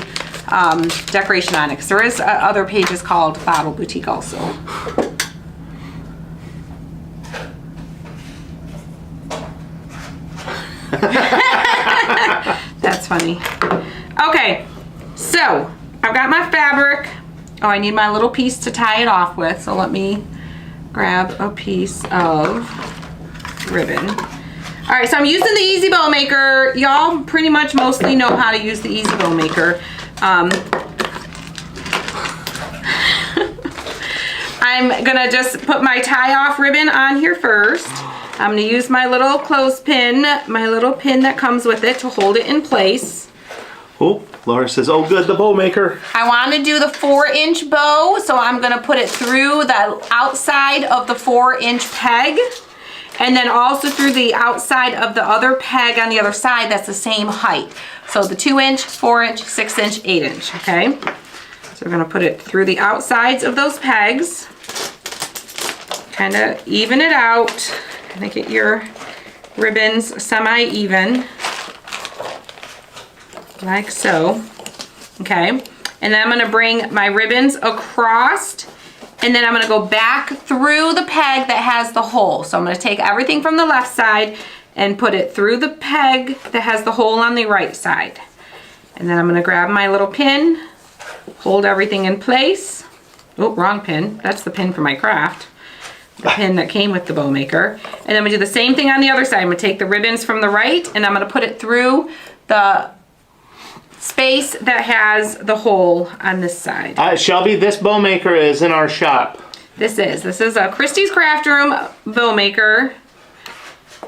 decoration on it. 'Cause there is other pages called Bottle Boutique also. That's funny. Okay, so I've got my fabric. Oh, I need my little piece to tie it off with, so let me grab a piece of ribbon. All right, so I'm using the Easy Bow Maker. Y'all pretty much mostly know how to use the Easy Bow Maker. I'm gonna just put my tie-off ribbon on here first. I'm gonna use my little clothespin, my little pin that comes with it to hold it in place. Oh, Laura says, oh good, the bow maker. I want to do the 4-inch bow, so I'm gonna put it through the outside of the 4-inch peg, and then also through the outside of the other peg on the other side that's the same height. So the 2-inch, 4-inch, 6-inch, 8-inch, okay? So we're gonna put it through the outsides of those pegs, kind of even it out, kind of get your ribbons semi-even, like so, okay? And then I'm gonna bring my ribbons across, and then I'm gonna go back through the peg that has the hole. So I'm gonna take everything from the left side and put it through the peg that has the hole on the right side. And then I'm gonna grab my little pin, hold everything in place. Oh, wrong pin. That's the pin for my craft. The pin that came with the bow maker. And then we do the same thing on the other side. I'm gonna take the ribbons from the right and I'm gonna put it through the space that has the hole on this side. Shelby, this bow maker is in our shop. This is a Christie's Craft Room bow maker.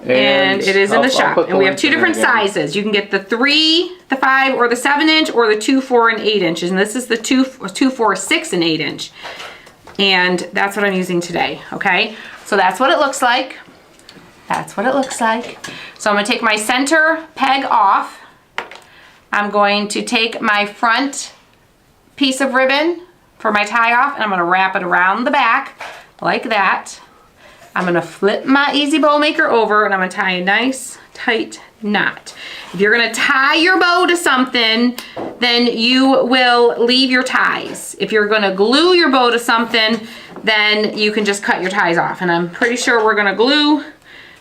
And it is in the shop. And we have two different sizes. You can get the 3, the 5, or the 7-inch, or the 2, 4, and 8 inches. And this is the 2, 4, 6, and 8 inch. And that's what I'm using today, okay? So that's what it looks like. That's what it looks like. So I'm gonna take my center peg off. I'm going to take my front piece of ribbon for my tie off, and I'm gonna wrap it around the back like that. I'm gonna flip my Easy Bow Maker over and I'm gonna tie a nice tight knot. If you're gonna tie your bow to something, then you will leave your ties. If you're gonna glue your bow to something, then you can just cut your ties off. And I'm pretty sure we're gonna glue,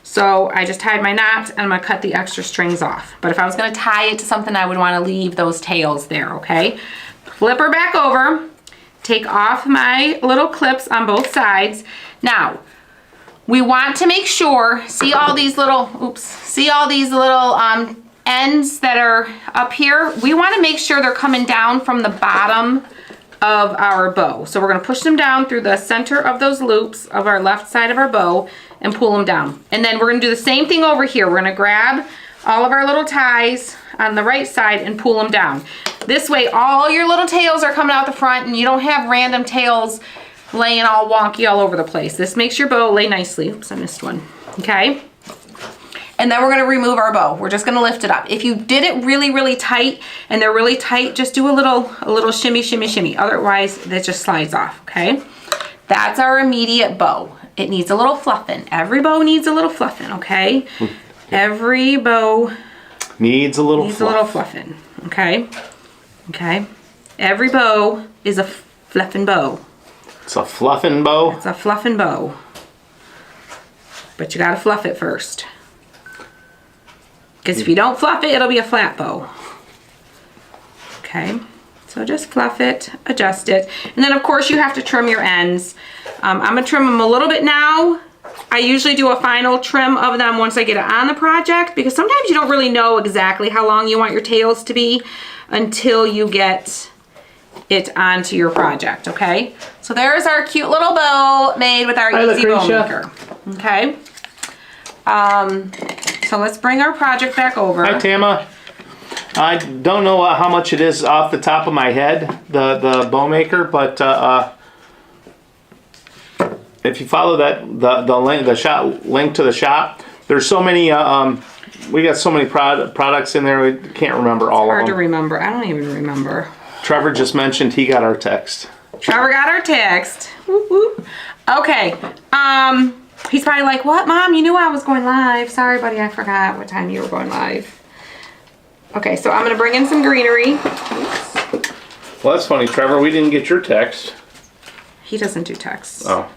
so I just tied my knot and I'm gonna cut the extra strings off. But if I was gonna tie it to something, I would wanna leave those tails there, okay? Flip her back over, take off my little clips on both sides. Now, we want to make sure, see all these little ends that are up here? We want to make sure they're coming down from the bottom of our bow. So we're going to push them down through the center of those loops of our left side of our bow and pull them down. And then we're going to do the same thing over here. We're going to grab all of our little ties on the right side and pull them down. This way all your little tails are coming out the front and you don't have random tails laying all wonky all over the place. This makes your bow lay nicely. Oops, I missed one. Okay. And then we're gonna remove our bow. We're just gonna lift it up. If you did it really, really tight and they're really tight, just do a little shimmy, shimmy, shimmy. Otherwise, that just slides off, okay? That's our immediate bow. It needs a little fluffing. Every bow needs a little fluffing, okay? Every bow needs a little fluffing, okay? Okay. Every bow is a fluffing bow. It's a fluffing bow? It's a fluffing bow. But you gotta fluff it first. Because if you don't fluff it, it'll be a flat bow. Okay, so just fluff it, adjust it. And then of course you have to trim your ends. I'm gonna trim them a little bit now. I usually do a final trim of them once I get it on the project, because sometimes you don't really know exactly how long you want your tails to be until you get it onto your project, okay? So there's our cute little bow made with our Easy Bow Maker, okay? So let's bring our project back over. Hi, Tama. I don't know how much it is off the top of my head, the bow maker, but if you follow the link to the shop, there's so many. We got so many products in there. We can't remember all of them. Hard to remember. I don't even remember. Trevor just mentioned he got our text. Trevor got our text. Whoop, whoop. Okay. He's probably like, what, Mom? You knew I was going live. Sorry, buddy. I forgot what time you were going live. Okay, so I'm going to bring in some greenery. Oops. Well, that's funny, Trevor. We didn't get your text. He doesn't do texts. Oh.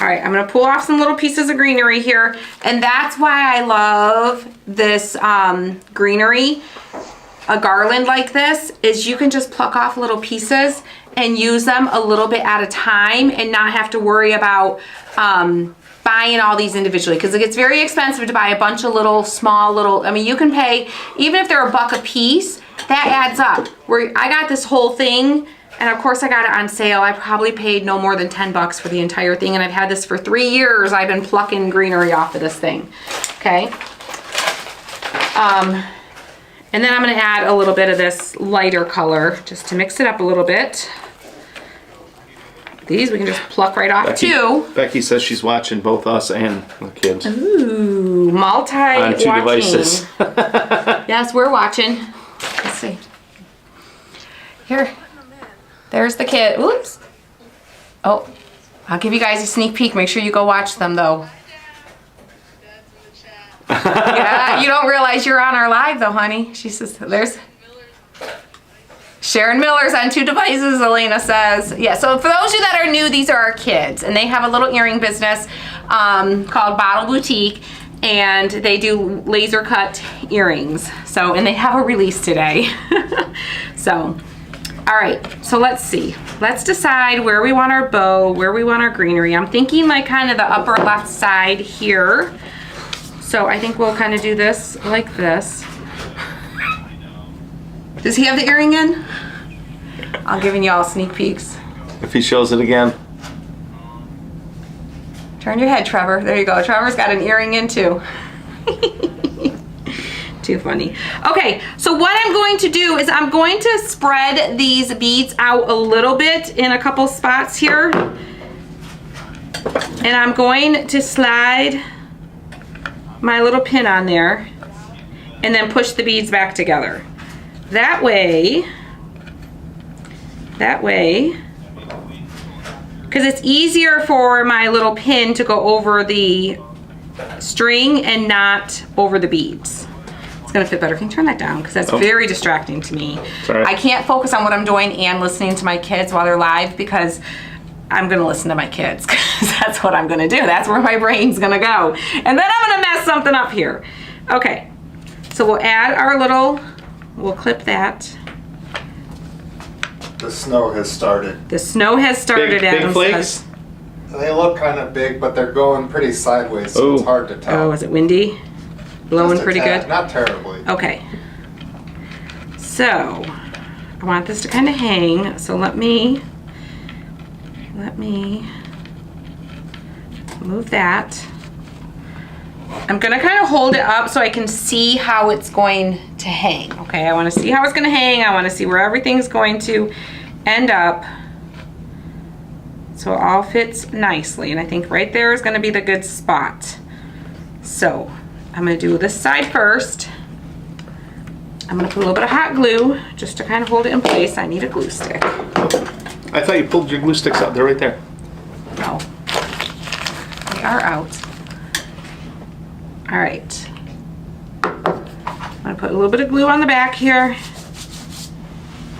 All right, I'm going to pull off some little pieces of greenery here. And that's why I love this greenery. A garland like this is you can just pluck off little pieces and use them a little bit at a time and not have to worry about buying all these individually, because it gets very expensive to buy a bunch of small, I mean, you can pay, even if they're $1 a piece, that adds up. Where I got this whole thing, and of course I got it on sale. I probably paid no more than $10 for the entire thing, and I've had this for 3 years. I've been plucking greenery off of this thing, okay? And then I'm gonna add a little bit of this lighter color just to mix it up a little bit. These we can just pluck right off too. Becky says she's watching both us and the kids. Ooh, multi-watching. On 2 devices. Yes, we're watching. Let's see. Here, there's the kid. Oops. Oh, I'll give you guys a sneak peek. Make sure you go watch them though. Yeah, you don't realize you're on our live though, honey. She says, there's Sharon Miller's on 2 devices, Elena says. Yeah, so for those of you that are new, these are our kids, and they have a little earring business called Bottle Boutique, and they do laser cut earrings. So, and they have a release today. So, all right, so let's see. Let's decide where we want our bow, where we want our greenery. I'm thinking like kind of the upper left side here. So I think we'll kind of do this like this. Does he have the earring in? I'm giving you all sneak peeks. If he shows it again. Turn your head, Trevor. There you go. Trevor's got an earring in too. Too funny. Okay, so what I'm going to do is I'm going to spread these beads out a little bit in a couple spots here. And I'm going to slide my little pin on there and then push the beads back together. That way, because it's easier for my little pin to go over the string and not over the beads. It's gonna fit better. Can you turn that down? Because that's very distracting to me. Sorry. I can't focus on what I'm doing and listening to my kids while they're live because I'm gonna listen to my kids because that's what I'm gonna do. That's where my brain's gonna go. And then I'm gonna mess something up here. Okay, so we'll add our little, we'll clip that. The snow has started. The snow has started, Big Adam flakes? says. They look kind of big, but they're going pretty sideways, so it's Ooh. hard to tell. Oh, is it windy? Blowing Just a pretty tad, good? Not terribly. Okay. So, I want this to kind of hang, so let me move that. I'm gonna kind of hold it up so I can see how it's going to hang. Okay, I wanna see how it's gonna hang. I wanna see where everything's going to end up. So it all fits nicely. And I think right there is gonna be the good spot. So I'm gonna do this side first. I'm gonna put a little bit of hot glue just to kind of hold it in place. I need a glue stick. I thought you pulled your glue sticks out. They're right there. No, they are out. All right. I'm gonna put a little bit of glue on the back here.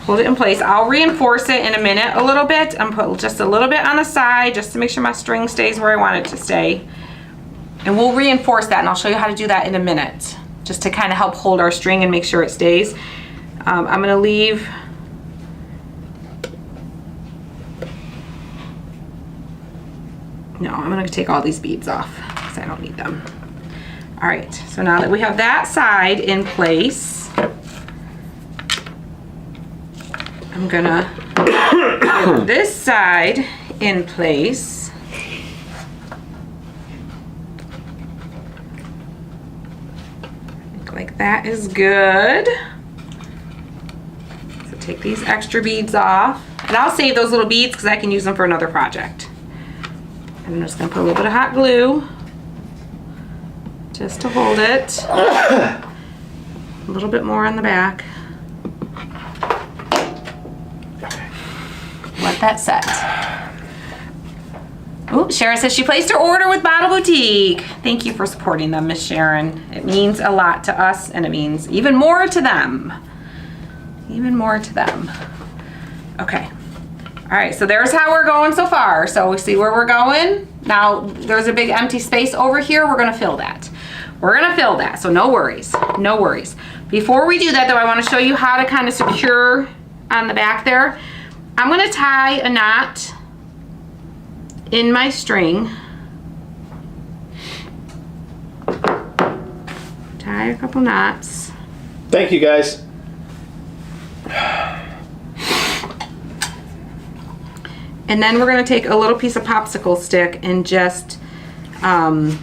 Hold it in place. I'll reinforce it in a minute a little bit. I'm putting just a little bit on the side just to make sure my string stays where I want it to stay. And we'll reinforce that, and I'll show you how to do that in a minute, just to kind of help hold our string and make sure it stays. I'm gonna leave I'm gonna take all these beads off because I don't need them. All right, so now that we have that side in place, I'm gonna put this side in place. Like that is good. So take these extra beads off, and I'll save those little beads because I can use them for another project. And I'm just gonna put a little bit of hot glue just to hold it. A little bit more on the back. Let that set. Ooh, Sharon says she placed her order with Bottle Boutique. Thank you for supporting them, Miss Sharon. It means a lot to us, and it means even more to them. Even more to them. Okay. All right, so there's how we're going so far. So we see where we're going. Now, there's a big empty space over here. We're gonna fill that. We're gonna fill that, so no worries, no worries. Before we do that though, I wanna show you how to kind of secure on the back there. I'm gonna tie a knot in my string. Tie a couple knots. Thank you, guys. And then we're gonna take a little piece of popsicle stick and just kind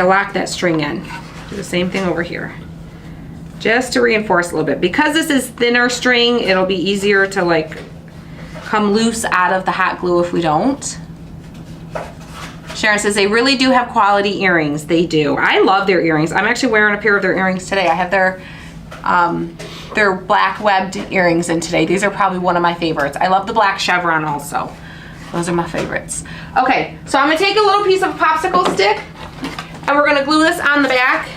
of lock that string in. Do the same thing over here. Just to reinforce a little bit. Because this is thinner string, it'll be easier to like come loose out of the hot glue if we don't. Sharon says they really do have quality earrings. They do. I love their earrings. I'm actually wearing a pair of their earrings today. I have their black webbed earrings in today. These are probably one of my favorites. I love the black chevron also. Those are my favorites. Okay, so I'm gonna take a little piece of popsicle stick and we're gonna glue this on the back.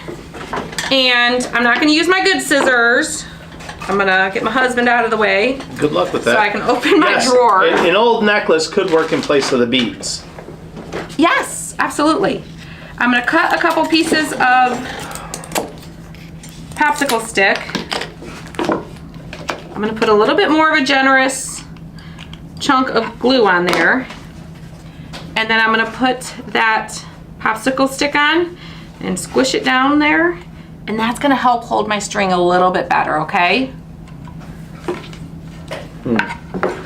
And I'm not gonna use my good scissors. I'm gonna get my husband out of the way. Good luck with that. So I can open my drawer. An old necklace could work in place of the beads. Yes. Yes, absolutely. I'm gonna cut a couple pieces of popsicle stick. I'm gonna put a little bit more of a generous chunk of glue on there. And then I'm gonna put that popsicle stick on and squish it down there. And that's gonna help hold my string a little bit better, okay?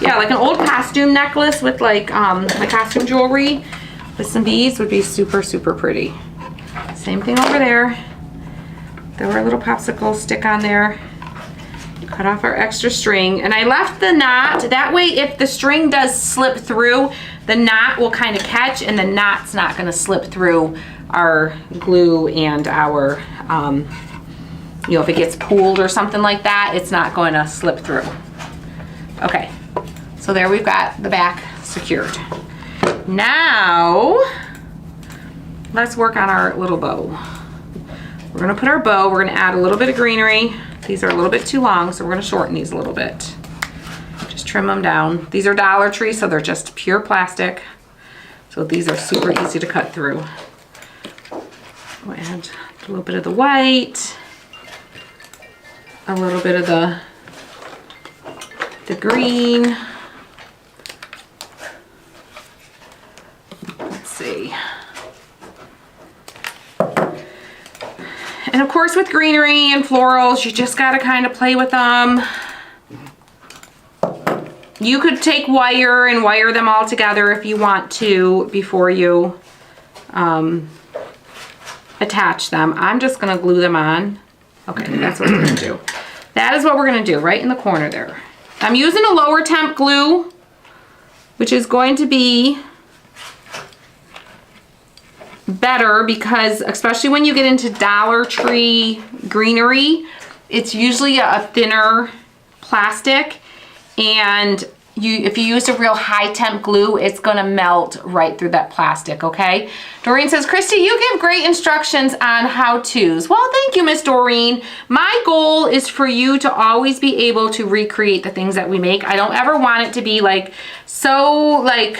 Yeah, like an old costume necklace with like my costume jewelry with some beads would be super, super pretty. Same thing over there. Throw our little popsicle stick on there. Cut off our extra string. And I left the knot. That way if the string does slip through, the knot will kind of catch and the knot's not gonna slip through our glue and our, you know, if it gets pooled or something like that, it's not going to slip through. Okay, so there we've got the back secured. Now, let's work on our little bow. We're gonna put our bow, we're gonna add a little bit of greenery. These are a little bit too long, so we're gonna shorten these a little bit. Just trim them down. These are Dollar Tree, so they're just pure plastic. So these are super easy to cut through. We'll add a little bit of the white, a little bit of the green. Let's see. And of course with greenery and florals, you just gotta kind of play with them. You could take wire and wire them all together if you want to before you attach them. I'm just gonna glue them on. Okay, that's what we're gonna do. That is what we're gonna do right in the corner there. I'm using a lower temp glue, which is going to be better because especially when you get into Dollar Tree greenery, it's usually a thinner plastic, and if you use a real high temp glue, it's gonna melt right through that plastic, okay? Doreen says, Christy, you give great instructions on how-tos. Well, thank you, Miss Doreen. My goal is for you to always be able to recreate the things that we make. I don't ever want it to be like, so like,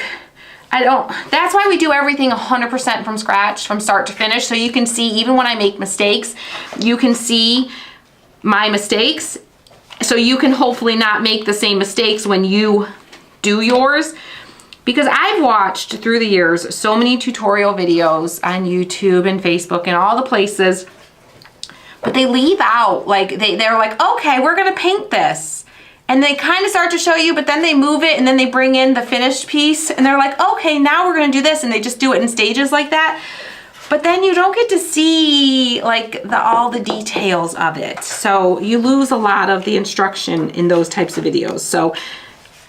that's why we do everything 100% from scratch, from start to finish, so you can see, even when I make mistakes, you can see my mistakes, so you can hopefully not make the same mistakes when you do yours. Because I've watched through the years so many tutorial videos on YouTube and Facebook and all the places, but they leave out, like, they're like, okay, we're gonna paint this. And they kind of start to show you, but then they move it and then they bring in the finished piece and they're like, okay, now we're gonna do this, and they just do it in stages like that. But then you don't get to see like all the details of it. So you lose a lot of the instruction in those types of videos. So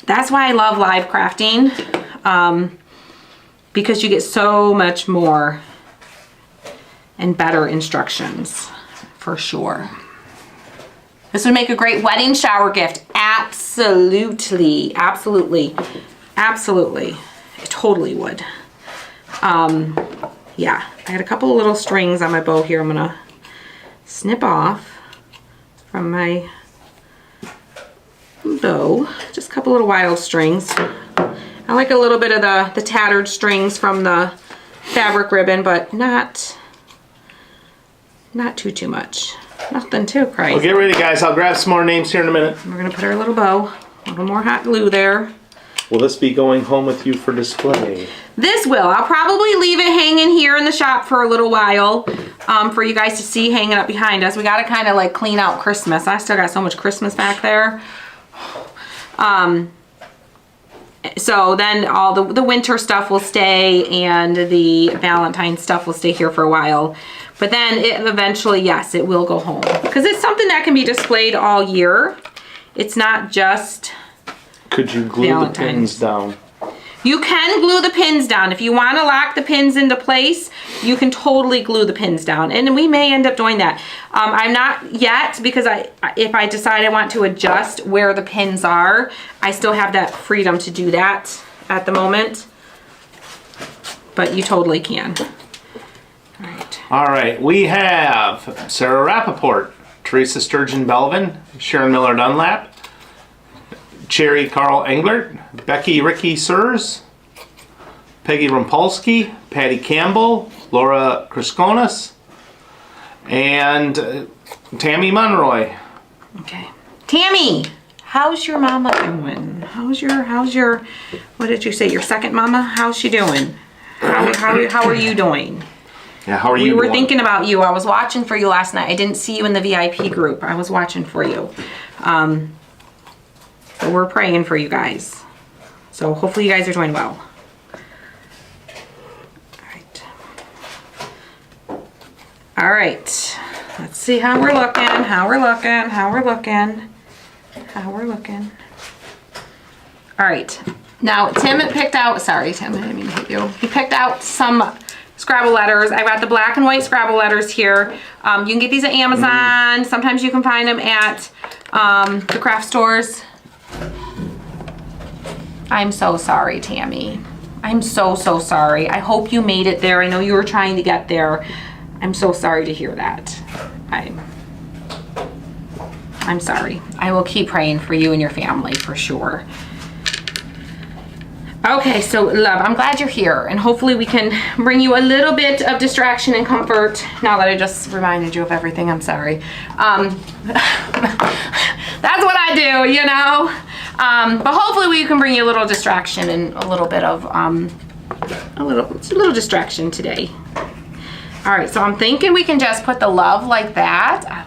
that's why I love live crafting, because you get so much more and better instructions for sure. This would make a great wedding shower gift. Absolutely, absolutely, absolutely. It totally would. Yeah, I had a couple of little strings on my bow here. I'm gonna snip off from my bow. Just a couple little wild strings. I like a little bit of the tattered strings from the fabric ribbon, but not too much. Nothing too crazy. Well, get ready, guys. I'll grab some more names here in a minute. We're gonna put our little bow, a little more hot glue there. Will this be going home with you for display? This will. I'll probably leave it hanging here in the shop for a little while for you guys to see hanging up behind us. We got to kind of like clean out Christmas. I still got so much Christmas back there. So then all the winter stuff will stay and the Valentine stuff will stay here for a while. But then it eventually, yes, it will go home. Because it's something that can be displayed all year. It's not just Could you glue Valentine's. the pins down? You can glue the pins down. If you want to lock the pins into place, you can totally glue the pins down. And we may end up doing that. I'm not yet, because if I decide I want to adjust where the pins are, I still have that freedom to do that at the moment. But you totally can. All right. All right, we have Sarah Rappaport, Teresa Sturgeon Belvin, Sharon Miller Dunlap, Cherry Carl Englert, Becky Ricky Surs, Peggy Rumpolsky, Patty Campbell, Laura Kriskonis, and Tammy Monroy. Okay. Tammy, how's your mama doing? How's your, what did you say, your second mama? How's she doing? How are you doing? Yeah, how are you We were doing? thinking about you. I was watching for you last night. I didn't see you in the VIP group. I was watching for you. So we're praying for you guys. So hopefully you guys are doing well. All right. Let's see how we're looking. All right. Now, Tim picked out, sorry, Tim, I didn't mean to hit you. He picked out some Scrabble letters. I've got the black and white Scrabble letters here. You can get these at Amazon. Sometimes you can find them at the craft stores. I'm so sorry, Tammy. I'm so sorry. I hope you made it there. I know you were trying to get there. I'm so sorry to hear that. I'm sorry. I will keep praying for you and your family for sure. Okay, so love, I'm glad you're here, and hopefully we can bring you a little bit of distraction and comfort. Now that I just reminded you of everything, I'm sorry. That's what I do, you know. But hopefully we can bring you a little distraction and a little bit of a little distraction today. All right, so I'm thinking we can just put the love like that. I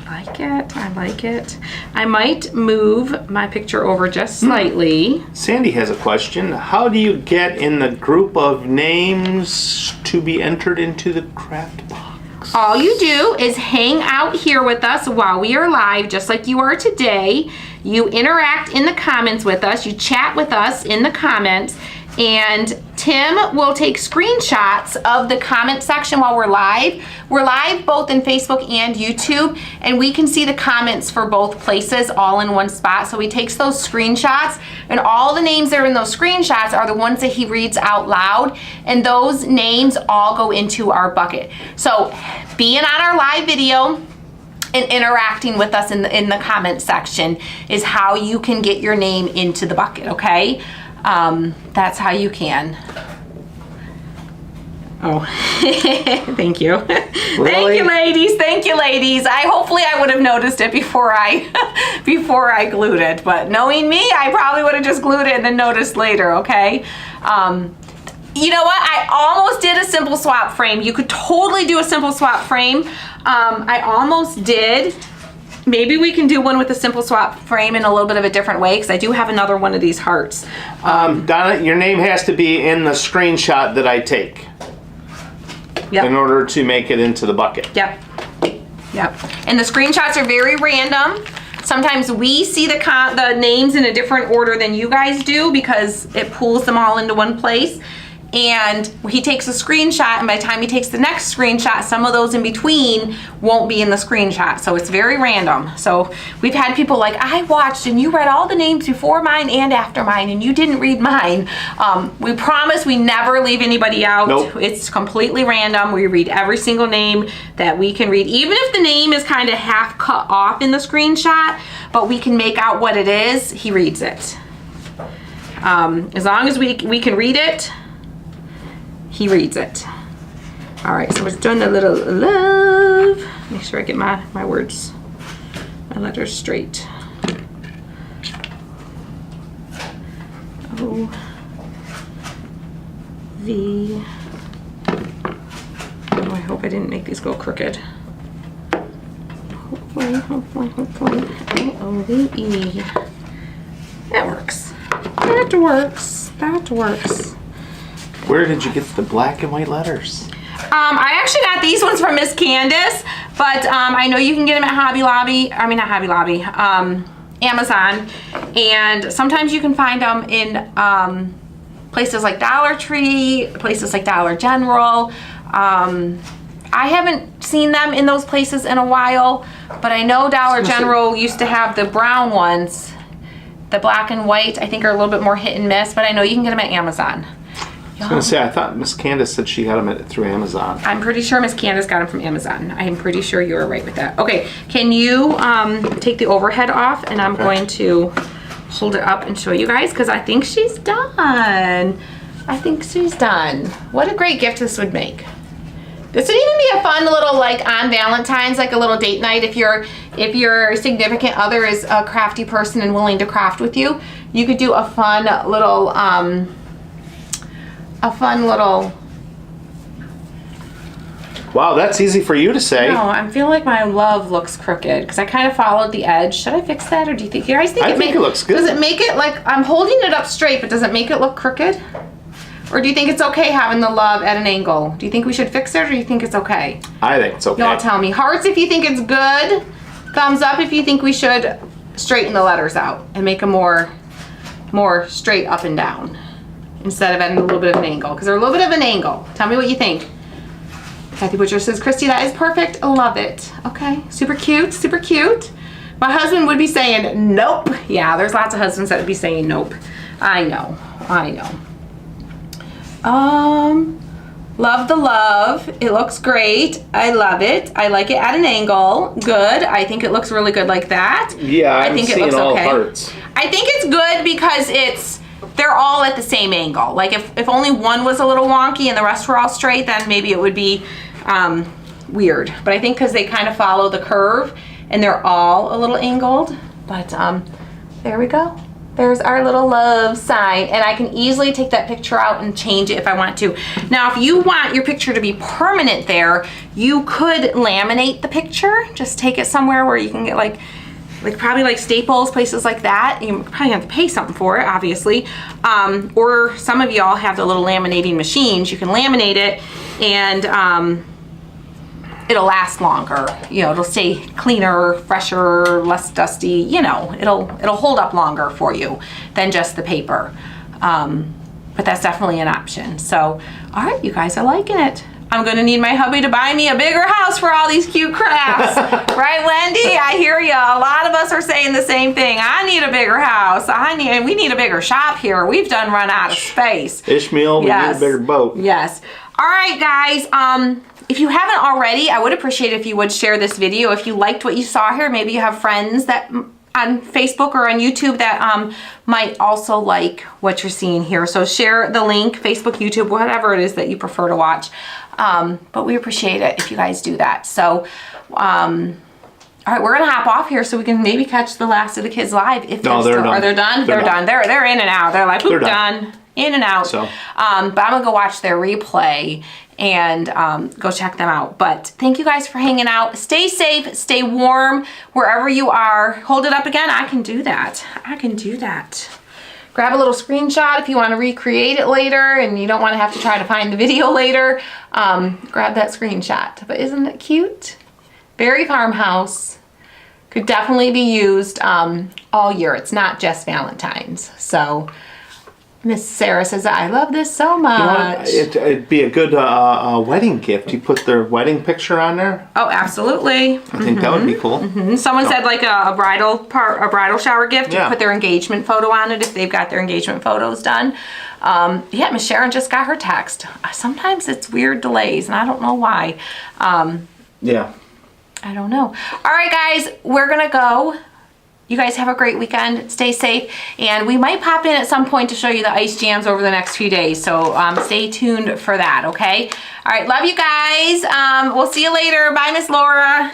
like it. I might move my picture over just slightly. Sandy has a question. How do you get in the group of names to be entered into the craft box? All you do is hang out here with us while we are live, just like you are today. You interact in the comments with us. You chat with us in the comments. And Tim will take screenshots of the comment section while we're live. We're live both in Facebook and YouTube, and we can see the comments for both places all in one spot. So he takes those screenshots, and all the names that are in those screenshots are the ones that he reads out loud, and those names all go into our bucket. So being on our live video and interacting with us in the comment section is how you can get your name into the bucket, okay? That's how you can. Oh, thank you. Really? Thank you, ladies. Hopefully I would have noticed it before I glued it, but knowing me, I probably would have just glued it and then noticed later, okay? You know what? I almost did a simple swap frame. You could totally do a simple swap frame. I almost did. Maybe we can do one with a simple swap frame in a little bit of a different way, because I do have another one of these hearts. Donna, your name has to be in the screenshot that I take in order to make it into the bucket. Yep. And the screenshots are very random. Sometimes we see the names in a different order than you guys do because it pulls them all into one place. And he takes a screenshot, and by the time he takes the next screenshot, some of those in between won't be in the screenshot. So it's very random. So we've had people like, I watched and you read all the names before mine and after mine, and you didn't read mine. We promise we never leave anybody out. Nope. It's completely random. We read every single name that we can read, even if the name is kind of half cut off in the screenshot, but we can make out what it is. He reads it. As long as we can read it, he reads it. All right, so we're doing a little love. Make sure I get my words, my letters straight. O, V. Oh, I hope I didn't make these go crooked. Hopefully. O-V-E. That works. That works. Where did you get the black and white letters? I actually got these ones from Miss Candace, but I know you can get them at Hobby Lobby. I mean, not Hobby Lobby, Amazon. And sometimes you can find them in places like Dollar Tree, places like Dollar General. I haven't seen them in those places in a while, but I know Dollar General used to have the brown ones. The black and white, I think, are a little bit more hit and miss, but I know you can get them at Amazon. I was going to say, I thought Miss Candace said she got them through Amazon. I'm pretty sure Miss Candace got them from Amazon. I'm pretty sure you were right with that. Okay, can you take the overhead off, and I'm going to hold it up and show you guys, because I think she's done. I think she's done. What a great gift this would make. This would even be a fun little, like, on Valentine's, like a little date night. If your significant other is a crafty person and willing to craft with you, you could do a fun little Wow, that's easy for you to say. No, I feel like my love looks crooked because I kind of followed the edge. Should I fix that, or do you think you guys think I think it looks good. Does it make it like I'm holding it up straight, but does it make it look crooked? Or do you think it's okay having the love at an angle? Do you think we should fix it, or do you think it's okay? I think it's okay. Y'all tell me. Hearts if you think it's good. Thumbs up if you think we should straighten the letters out and make them more straight up and down instead of at a little bit of an angle, because they're a little bit of an angle. Tell me what you think. Kathy Butcher says, Christy, that is perfect. I love it. Okay, super cute, super cute. My husband would be saying, nope. Yeah, there's lots of husbands that would be saying nope. I know. Love the love. It looks great. I love it. I like it at an angle. Good. I think it looks really good like that. Yeah, I think it looks all okay. hearts. I think it's good because they're all at the same angle. Like if only one was a little wonky and the rest were all straight, then maybe it would be weird. But I think because they kind of follow the curve and they're all a little angled. But there we go. There's our little love sign, and I can easily take that picture out and change it if I want to. Now, if you want your picture to be permanent there, you could laminate the picture. Just take it somewhere where you can get like probably like Staples, places like that. You probably have to pay something for it, obviously. Or some of y'all have the little laminating machines. You can laminate it, and it'll last longer. You know, it'll stay cleaner, fresher, less dusty. You know, it'll hold up longer for you than just the paper. But that's definitely an option. So, all right, you guys are liking it. I'm gonna need my hubby to buy me a bigger house for all these cute crafts. Right, Wendy? I hear you. A lot of us are saying the same thing. I need a bigger house. We need a bigger shop here. We've done run out of space. Ishmael, we need a bigger boat. Yes. All right, guys. If you haven't already, I would appreciate if you would share this video. If you liked what you saw here, maybe you have friends that on Facebook or on YouTube that might also like what you're seeing here. So share the link, Facebook, YouTube, whatever it is that you prefer to watch. But we appreciate it if you guys do that. So, all right, we're gonna hop off here so we can maybe catch the last of the kids live. If no, they're done. Are they done? They're done. They're in and out. They're like, oop, done. In and out. So. But I'm gonna go watch their replay and go check them out. But thank you guys for hanging out. Stay safe, stay warm wherever you are. Hold it up again. I can do that. I can do that. Grab a little screenshot if you want to recreate it later and you don't want to have to try to find the video later. Grab that screenshot. But isn't it cute? Berry Farmhouse could definitely be used all year. It's not just Valentine's. So Miss Sarah says, I love this so much. You know, it'd be a good wedding gift. You put their wedding picture on there. Oh, absolutely. I think that would be cool. Someone said like a bridal shower gift. You Yeah. put their engagement photo on it if they've got their engagement photos done. Yeah, Miss Sharon just got her text. Sometimes it's weird delays, and I don't know why. Yeah. I don't know. All right, guys, we're gonna go. You guys have a great weekend. Stay safe. And we might pop in at some point to show you the ice jams over the next few days. So stay tuned for that, okay? All right, love you guys. We'll see you later. Bye, Miss Laura.